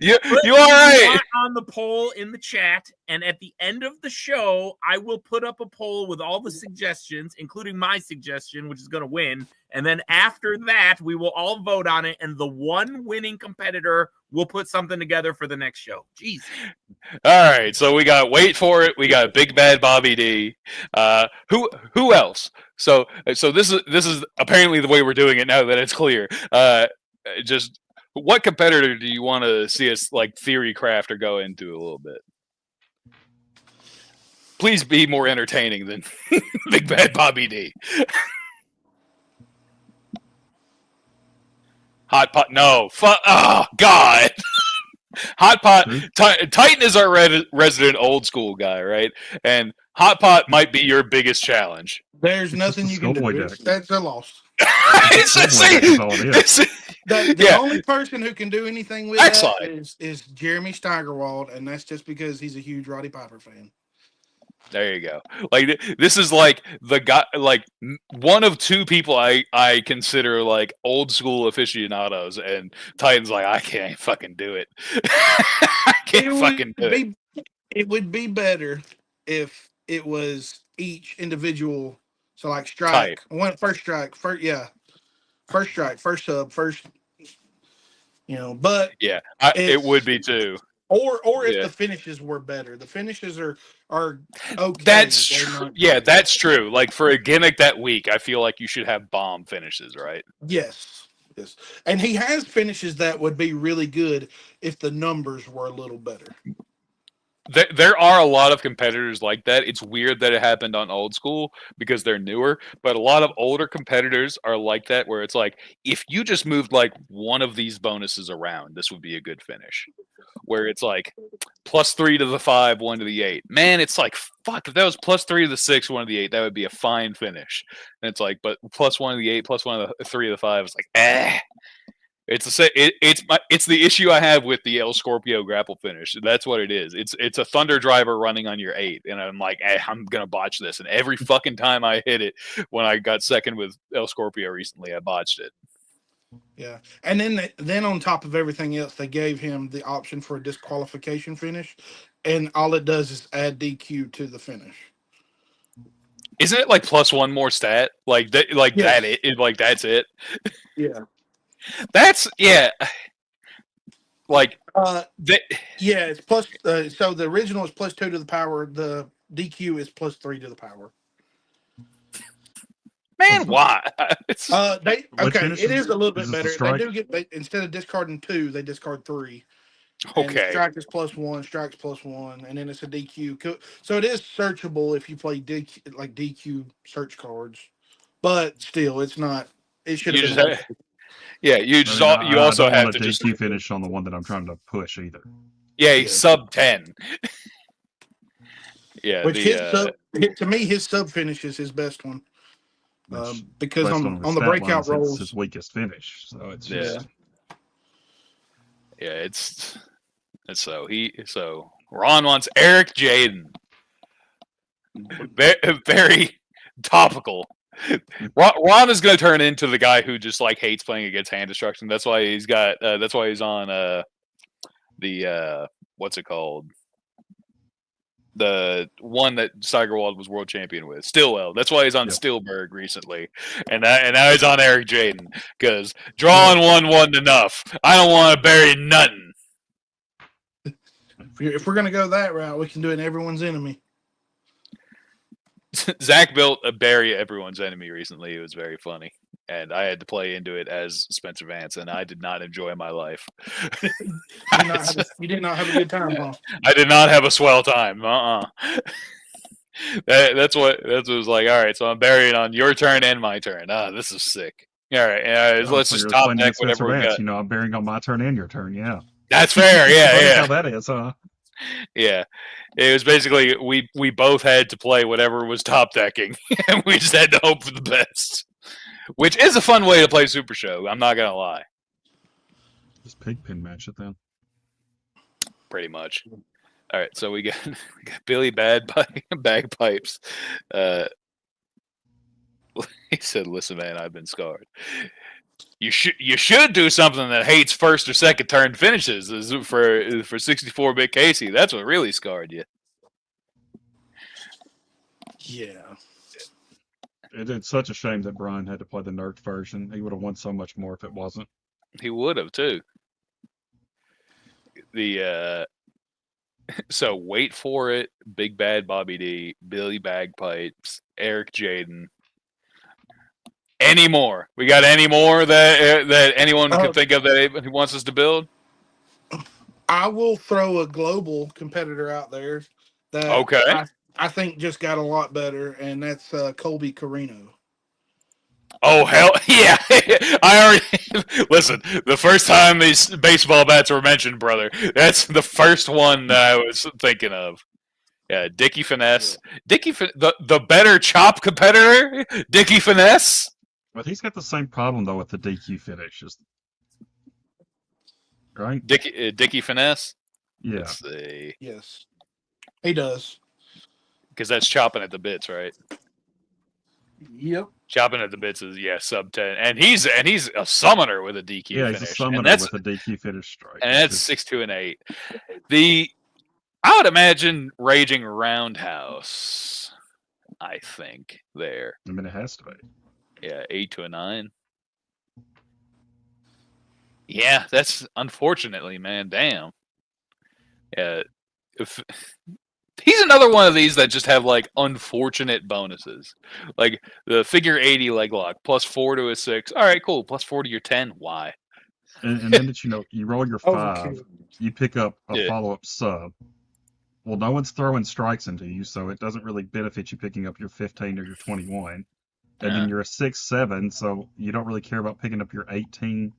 You Put all right? that on the poll in the chat, and at the end of the show, I will put up a poll with all the suggestions, including my suggestion, which is going to win. And then after that, we will all vote on it, and the one winning competitor will put something together for the next show. Jeez. All right, so we got wait for it. We got Big Bad Bobby D. Who else? So this is apparently the way we're doing it now that it's clear. Just what competitor do you want to see us like theory craft or go into a little bit? Please be more entertaining than Big Bad Bobby D. Hot Pot, no. Oh God. Hot Pot, Titan is our resident old school guy, right? And Hot Pot might be your biggest challenge. There's nothing you can do. That's a loss. The only person who can do anything with that is Jeremy Steigerwald, and that's just because he's a huge Roddy Piper fan. There you go. Like this is like the guy, like one of two people I consider like old school aficionados, and Titan's like I can't fucking do it. I can't fucking do it. It would be better if it was each individual. So like strike, first strike, first sub, first. You know, but yeah, it would be too. Or if the finishes were better. The finishes are okay. That's true. Yeah, that's true. Like for a gimmick that week, I feel like you should have bomb finishes, right? Yes. And he has finishes that would be really good if the numbers were a little better. There are a lot of competitors like that. It's weird that it happened on old school because they're newer, but a lot of older competitors are like that where it's like, if you just moved like one of these bonuses around, this would be a good finish. Where it's like +3 to the 5, 1 to the 8. Man, it's like, fuck, if that was +3 to the 6, 1 to the 8, that would be a fine finish. And it's like, but +1 to the 8, +1 to the 3 to the 5, it's like, It's the issue I have with the El Scorpio grapple finish. That's what it is. It's a thunder driver running on your 8, and I'm like, I'm gonna botch this. And every fucking time I hit it, when I got second with El Scorpio recently, I botched it. Yeah, and then on top of everything else, they gave him the option for a disqualification finish, and all it does is add DQ to the finish. Isn't it like +1 more stat? Like that? Like yes. Like that's it. Yeah. That's like yeah, it's plus. So the original is +2 to the power. The DQ is +3 to the power. Man, why? It is a little bit better. They do get instead of discarding 2, they discard 3. Okay. And strike is +1, strike's +1, and then it's a DQ. So it is searchable if you play DQ search cards, but still, it's not. It should have been. Yeah, you also have to just DQ finish on the one that I'm trying to push either. Yeah, he's sub 10. Yeah, which to me his sub finish is his best one. Because on the breakout rolls, it's his weakest finish. So it's just it's so Ron wants Eric Jaden. Very topical. Ron is going to turn into the guy who just like hates playing against hand destruction. That's why he's got. That's why he's on the what's it called? The one that Steigerwald was world champion with, Stillwell. That's why he's on Stillberg recently, and now he's on Eric Jaden because drawing 1-1 enough. I don't want to bury nothing. If we're gonna go that route, we can do it in everyone's enemy. Zach built a bury everyone's enemy recently. It was very funny, and I had to play into it as Spencer Vance, and I did not enjoy my life. You did not have a good time, huh? I did not have a swell time. That's what it was like. All right, so I'm burying on your turn and my turn. This is sick. All right, let's just top deck whatever we got. You know, I'm burying on my turn and your turn. Yeah, that's fair. Yeah. How that is, huh? Yeah, it was basically we both had to play whatever was top decking, and we just had to hope for the best, which is a fun way to play Super Show. I'm not gonna lie. Just pigpen match it then. Pretty much. All right, so we got Billy Bagpipes. He said, "Listen, man, I've been scarred." You should do something that hates first or second turn finishes for 64-bit Casey. That's what really scarred you. Yeah. It's such a shame that Brian had to play the nerfed version. He would have won so much more if it wasn't. He would have too. So wait for it. Big Bad Bobby D, Billy Bagpipes, Eric Jaden. Any more? We got any more that anyone can think of that he wants us to build? I will throw a global competitor out there that Okay. I think just got a lot better, and that's Colby Carino. Oh hell yeah! I already listen. The first time these baseball bats were mentioned, brother, that's the first one that I was thinking of. Yeah, Dickie Finesse, the better chop competitor, Dickie Finesse. But he's got the same problem though with the DQ finishes, right? Dickie Finesse. Yeah. Let's see. Yes, he does. Because that's chopping at the bits, right? Yep. Chopping at the bits is sub 10, and he's a summoner with a DQ Yeah, finish. he's a summoner with a DQ finish strike, and that's 6, 2, and 8. I would imagine Raging Roundhouse. I think there. I mean, it has to be. Yeah, 8 to a 9. Yeah, that's unfortunately, man. Damn. Yeah, he's another one of these that just have like unfortunate bonuses, like the figure 80 leg lock +4 to a 6. All right, cool. +4 to your 10. Why? And then you roll your 5, you pick up a follow-up sub. Well, no one's throwing strikes into you, so it doesn't really benefit you picking up your 15 or your 21. And then you're a 6-7, so you don't really care about picking up your 18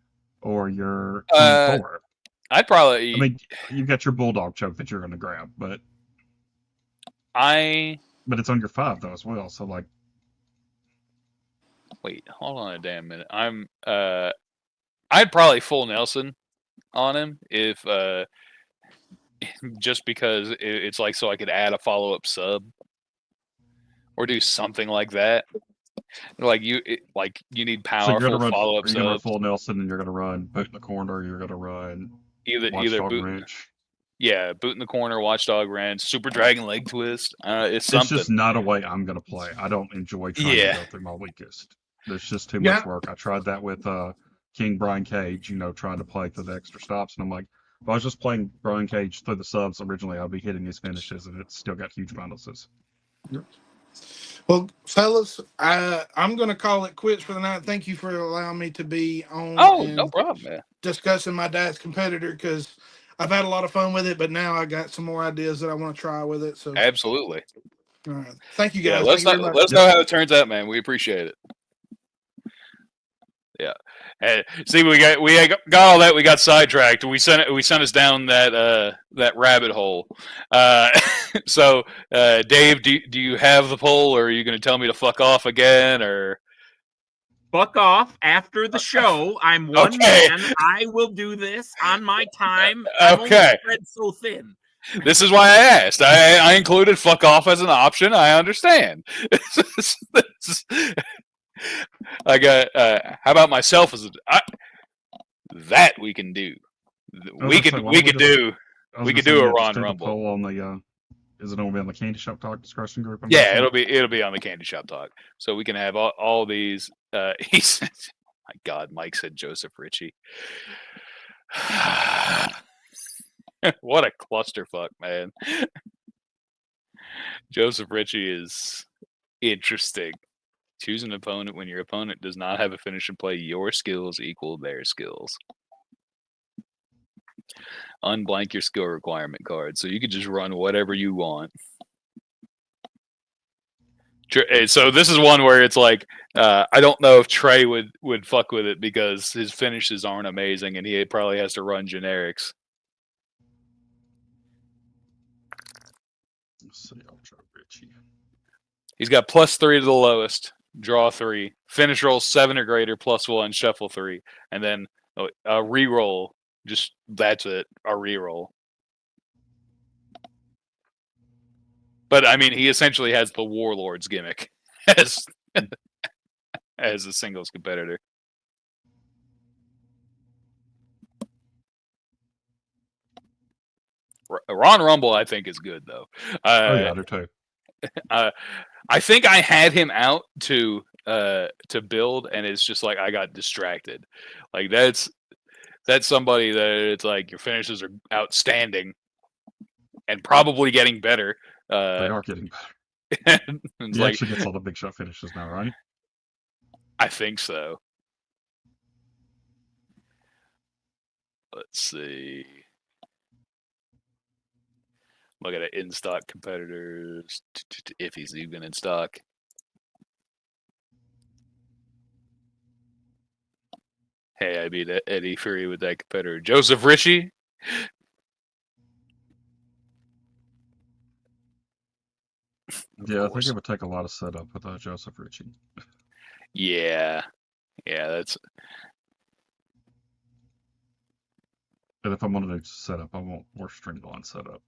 or your 24. I'd probably. I mean, you've got your bulldog choke that you're going to grab, but it's on your 5 though as well. So like, wait, hold on a damn minute. I'd probably full Nelson on him if just because it's like so I could add a follow-up sub or do something like that. Like you need powerful follow-up subs. You're going to full Nelson and you're going to run boot in the corner. You're going to run either boot wrench. Yeah, boot in the corner, watchdog wrench, super dragon leg twist. It's something. Just not a way I'm going to play. I don't enjoy trying to go through my weakest. There's just too much work. I tried that with King Brian Cage, trying to play through the extra stops, and I'm like, if I was just playing Brian Cage through the subs originally, I'd be hitting his finishes, and it's still got huge bonuses. Well, fellas, I'm going to call it quits for the night. Thank you for allowing me to be on. Oh, no problem, man. Discussing my dad's competitor, because I've had a lot of fun with it, but now I got some more ideas that I want to try with it. So absolutely. All right. Thank you guys. Yeah, let us know how it turns out, man. We appreciate it. Yeah. And see, we got all that. We got sidetracked. We sent us down that rabbit hole. So, Dave, do you have the poll, or are you going to tell me to fuck off again, or fuck off after the show? I'm one man. I will do this on my time. I'm only spread so thin. This is why I asked. I included fuck off as an option. I understand. I got. How about myself as that we can do? We could do a Ron Rumble. Poll on the, is it going to be on the Candy Shop Talk discussion group? Yeah, it'll be on the Candy Shop Talk, so we can have all these. He said, "My God," Mike said Joseph Ritchie. What a clusterfuck, man. Joseph Ritchie is interesting. Choose an opponent when your opponent does not have a finish in play. Your skills equal their skills. Unblank your skill requirement card, so you can just run whatever you want. So this is one where it's like, I don't know if Trey would fuck with it because his finishes aren't amazing, and he probably has to run generics. Let's see, I'll try Richie. He's got +3 to the lowest. Draw 3, finish roll 7 or greater, +1, shuffle 3, and then a reroll. Just that's it, a reroll. But I mean, he essentially has the Warlord's gimmick as a singles competitor. Ron Rumble, I think, is good though. Oh yeah, I do too. I think I had him out to build, and it's just like I got distracted. Like that's somebody that it's like your finishes are outstanding and probably getting better. They are getting better. He like, actually gets all the big shot finishes now, right? I think so. Let's see. Look at it, in stock competitors. If he's even in stock. Hey, I beat Eddie Fury with that competitor. Joseph Ritchie. Yeah, I think it would take a lot of setup with Joseph Ritchie. Yeah, that's. And if I'm going to do setup, I want more streamlined setup.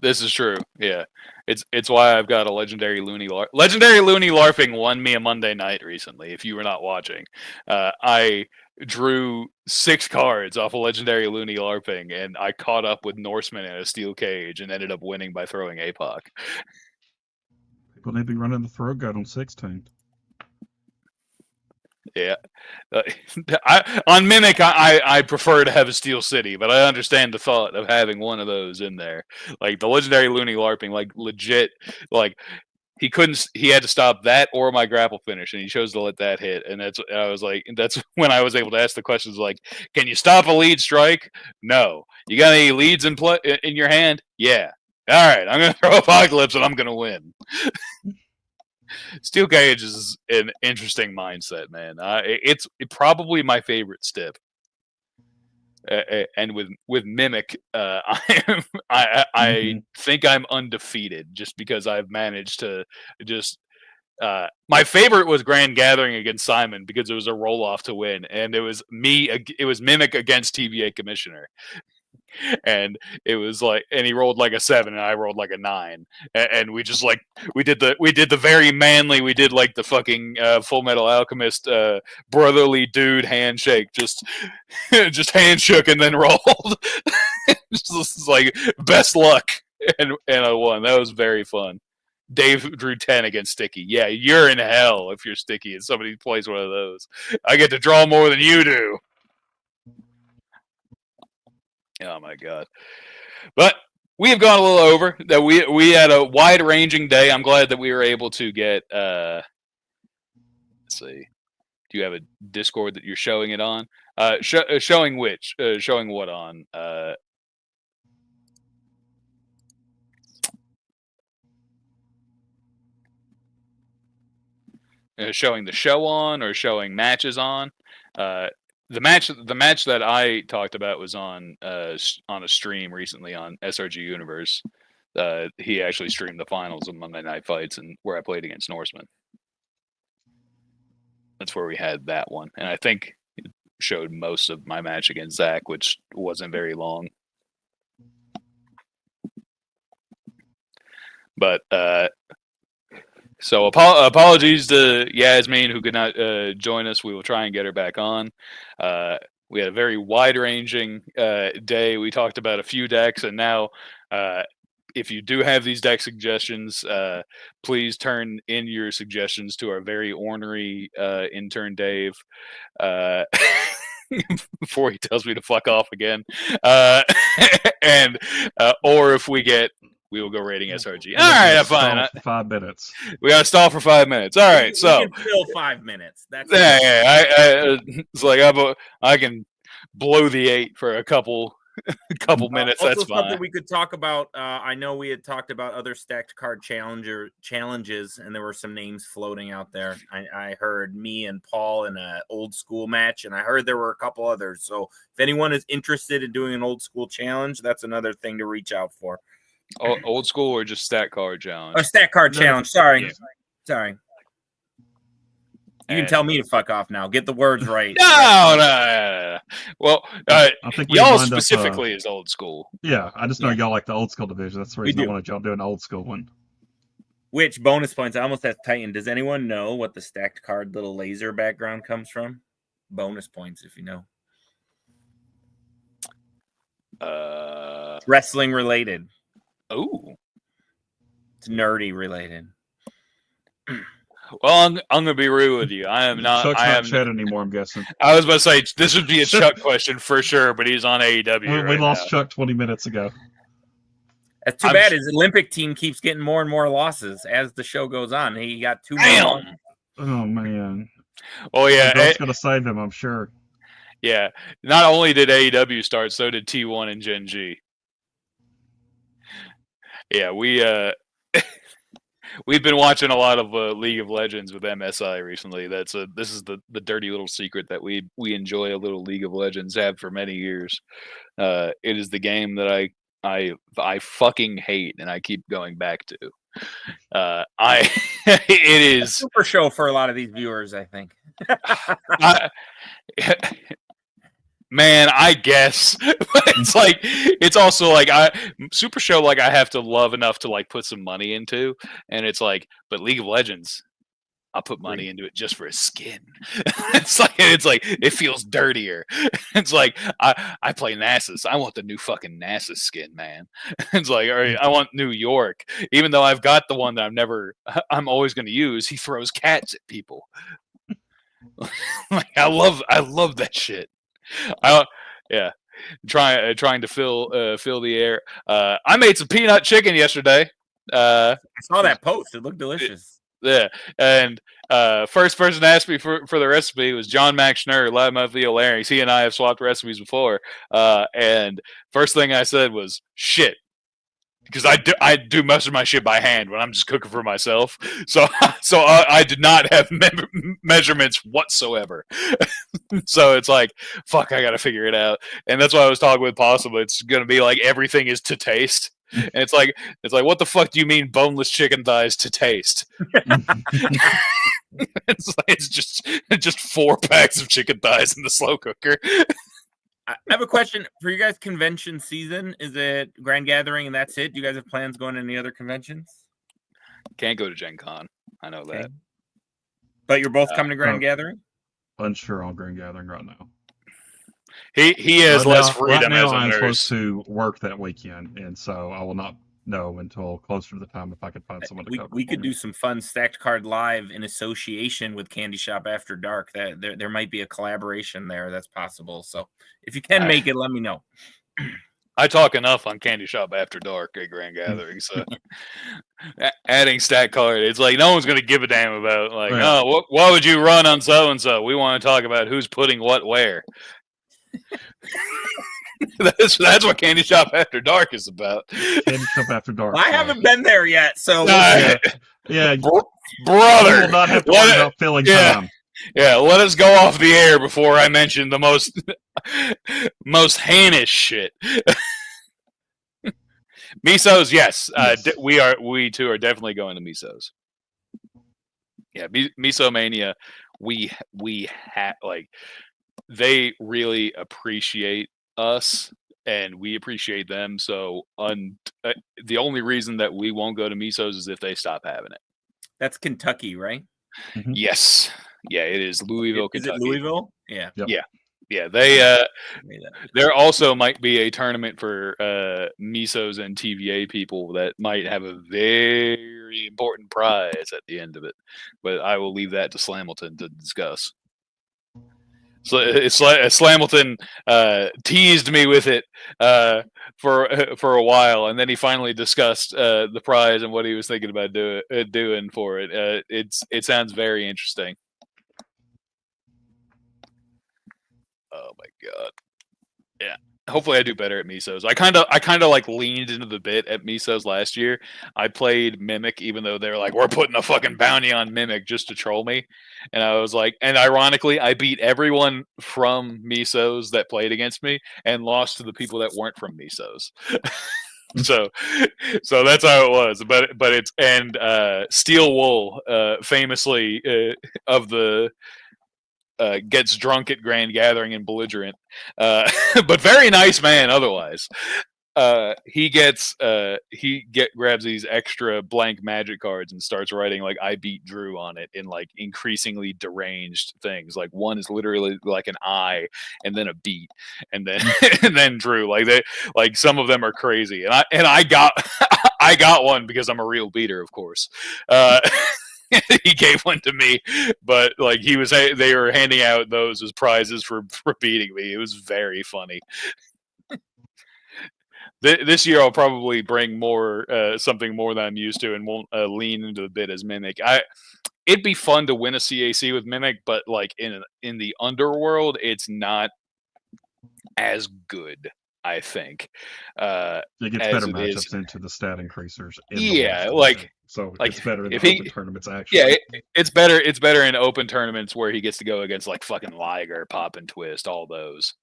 This is true. Yeah, it's why I've got a legendary Looney. Legendary Looney LARPing won me a Monday night recently. If you were not watching, I drew 6 cards off a legendary Looney LARPing, and I caught up with Norseman in a steel cage and ended up winning by throwing APOC. People need to be running the throw guide on 16. Yeah. On Mimic, I prefer to have a Steel City, but I understand the thought of having one of those in there. Like the legendary Looney LARPing, like legit, like he had to stop that or my grapple finish, and he chose to let that hit. And that's when I was able to ask the questions like, can you stop a lead strike? No. You got any leads in your hand? Yeah. All right, I'm gonna throw Apocalypse and I'm gonna win. Steel Cage is an interesting mindset, man. It's probably my favorite stip. And with Mimic, I think I'm undefeated just because I've managed to just. My favorite was Grand Gathering against Simon because it was a roll off to win, and it was Mimic against TVA Commissioner. And it was like, and he rolled like a 7 and I rolled like a 9, and we just like we did the very manly, we did like the fucking Full Metal Alchemist brotherly dude handshake, just handshook and then rolled. Just like best luck, and I won. That was very fun. Dave drew 10 against Sticky. Yeah, you're in hell if you're Sticky and somebody plays one of those. I get to draw more than you do. Oh my god! But we have gone a little over. That we had a wide-ranging day. I'm glad that we were able to get. Let's see. Do you have a Discord that you're showing it on? Showing which? Showing what on? Showing the show on, or showing matches on? The match that I talked about was on a stream recently on SRG Universe. He actually streamed the finals of Monday Night Fights, and where I played against Norseman. That's where we had that one, and I think it showed most of my match against Zach, which wasn't very long. But so apologies to Yasmin, who could not join us. We will try and get her back on. We had a very wide-ranging day. We talked about a few decks, and now if you do have these deck suggestions, please turn in your suggestions to our very ornery intern Dave before he tells me to fuck off again. And or if we get... We will go rating SRG. All right, fine. 5 minutes. We got to stall for 5 minutes. All right, so we can fill 5 minutes. That's yeah. It's like I can blow the 8 for a couple minutes. Also That's something fine. we could talk about. I know we had talked about other stacked card challenges, and there were some names floating out there. I heard me and Paul in an old school match, and I heard there were a couple others. So if anyone is interested in doing an old school challenge, that's another thing to reach out for. Old school or just stat card challenge? A stat card challenge. Sorry. Yeah. Sorry. You can tell me to fuck off now. Get the words right. No. Well, I think we y'all lined up, specifically is old school. Yeah, I just know y'all like the old school division. That's the reason I wanted y'all to do an old school one. Which bonus points? I almost have Titan. Does anyone know what the stacked card little laser background comes from? Bonus points, if you know. Wrestling related. Oh. It's nerdy related. Well, I'm gonna be real with you. I am not. Chuck's I not am. Chet anymore, I'm guessing. I was about to say this would be a Chuck question for sure, but he's on AEW. We lost Chuck 20 minutes ago. That's too bad. His Olympic team keeps getting more and more losses as the show goes on. He got 2 more. Oh man. Oh yeah, That's gonna save him, I'm sure. Yeah. Not only did AEW start, so did T1 and Gen G. Yeah, we've been watching a lot of League of Legends with MSI recently. This is the dirty little secret that we enjoy a little League of Legends, have for many years. It is the game that I fucking hate and I keep going back to. It is a super show for a lot of these viewers, I think. Man, I guess. It's like, it's also like Super Show, like I have to love enough to like put some money into, and it's like, but League of Legends, I'll put money into it just for a skin. It's like it feels dirtier. It's like I play Nasus. I want the new fucking Nasus skin, man. It's like, all right, I want New York, even though I've got the one that I'm always going to use. He throws cats at people. Like I love that shit. Trying to fill the air. I made some peanut chicken yesterday. I saw that post. It looked delicious. Yeah, and first person to ask me for the recipe was John Max Schnurr, Loudmouth Leo Larynx. He and I have swapped recipes before, and first thing I said was shit, because I do most of my shit by hand when I'm just cooking for myself. So I did not have measurements whatsoever. So it's like, fuck, I got to figure it out. And that's why I was talking with Possible. It's gonna be like everything is to taste. And it's like, what the fuck do you mean boneless chicken thighs to taste? It's just 4 packs of chicken thighs in the slow cooker. I have a question for you guys. Convention season, is it Grand Gathering and that's it? Do you guys have plans going to any other conventions? Can't go to Gen Con. I know that. But you're both coming to Grand Gathering? Unsure on Grand Gathering right now. He has less freedom as a I'm nurse. supposed to work that weekend, and so I will not know until closer to the time if I could find someone to cover. We could do some fun stacked card live in association with Candy Shop After Dark. That there might be a collaboration there that's possible. So if you can make it, let me know. I talk enough on Candy Shop After Dark at Grand Gathering, so adding stack card, it's like no one's going to give a damn about like, oh, why would you run on so and so? We want to talk about who's putting what where. That's what Candy Shop After Dark is about. Candy Shop After Dark. I haven't been there yet, so yeah, brother, will not have to worry about filling time. Yeah, let us go off the air before I mention the most heinous shit. Misos, yes. We too are definitely going to Misos. Yeah, Miso Mania. We have like, they really appreciate us and we appreciate them. So the only reason that we won't go to Misos is if they stop having it. That's Kentucky, right? Mm-hmm. Yes. Yeah, it is Louisville, Kentucky. Is it Louisville? Yeah. Yep. Yeah. They there also might be a tournament for Misos and TVA people that might have a very important prize at the end of it. But I will leave that to Slamilton to discuss. So it's like Slamilton teased me with it for a while, and then he finally discussed the prize and what he was thinking about doing for it. It sounds very interesting. Oh my god! Yeah. Hopefully I do better at Misos. I kind of like leaned into the bit at Misos last year. I played Mimic, even though they were like, we're putting a fucking bounty on Mimic just to troll me. And I was like, and ironically, I beat everyone from Misos that played against me and lost to the people that weren't from Misos. So that's how it was. But it's, and Steel Wool, famously of the gets drunk at Grand Gathering and belligerent, but very nice man otherwise. grabs these extra blank magic cards and starts writing like "I beat Drew" on it in like increasingly deranged things. Like one is literally like an I and then a beat and then and then Drew. Like some of them are crazy. And I got I got one because I'm a real beater, of course. He gave one to me, but like they were handing out those as prizes for beating me. It was very funny. This year I'll probably bring more something more than I'm used to, and won't lean into the bit as Mimic. It'd be fun to win a CAC with Mimic, but like in the underworld, it's not as good. I think it gets better matchups into the stat increasers. Yeah, so it's better in open tournaments. Actually, yeah, it's better. It's better in open tournaments where he gets to go against like fucking Liger, Pop and Twist, all those.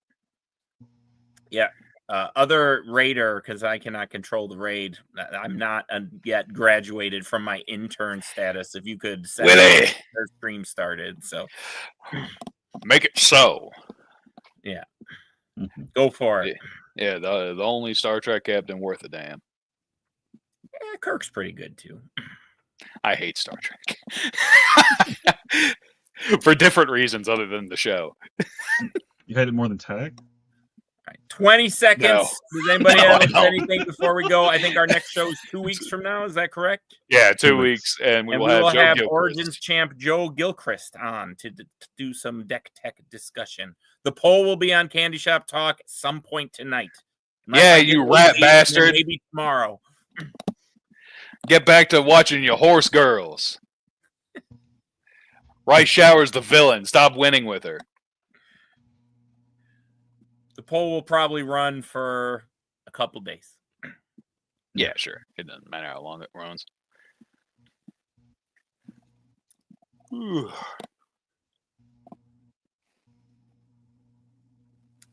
Yeah. Other raider, because I cannot control the raid. I'm not yet graduated from my intern status. If you could set their stream started, so make it so. Yeah, go for it. Yeah, the only Star Trek captain worth a damn. Yeah, Kirk's pretty good too. I hate Star Trek for different reasons other than the show. You hate it more than Tag? 20 seconds. No. Does anybody else say anything before we go? I think our next show is 2 weeks from now. Is that correct? Yeah, 2 weeks. And we will have Origins champ Joe Gilchrist on to do some deck tech discussion. The poll will be on Candy Shop Talk at some point tonight. Yeah, you rat bastard. Maybe tomorrow. Get back to watching your horse girls. Rice Shower's the villain. Stop winning with her. The poll will probably run for a couple days. Yeah, sure. It doesn't matter how long it runs.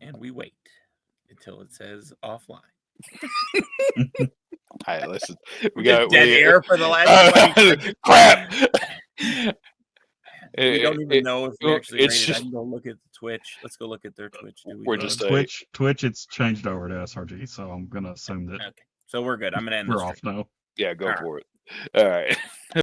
And we wait until it says offline. All right, listen. We got dead air for the last crap. We don't even know if we actually rated. I can go look at Twitch. Let's go look at their Twitch. We're just Twitch. It's changed over to SRG, so I'm gonna assume that. Okay, so we're good. I'm gonna end. We're off now. Yeah, go for it. All right.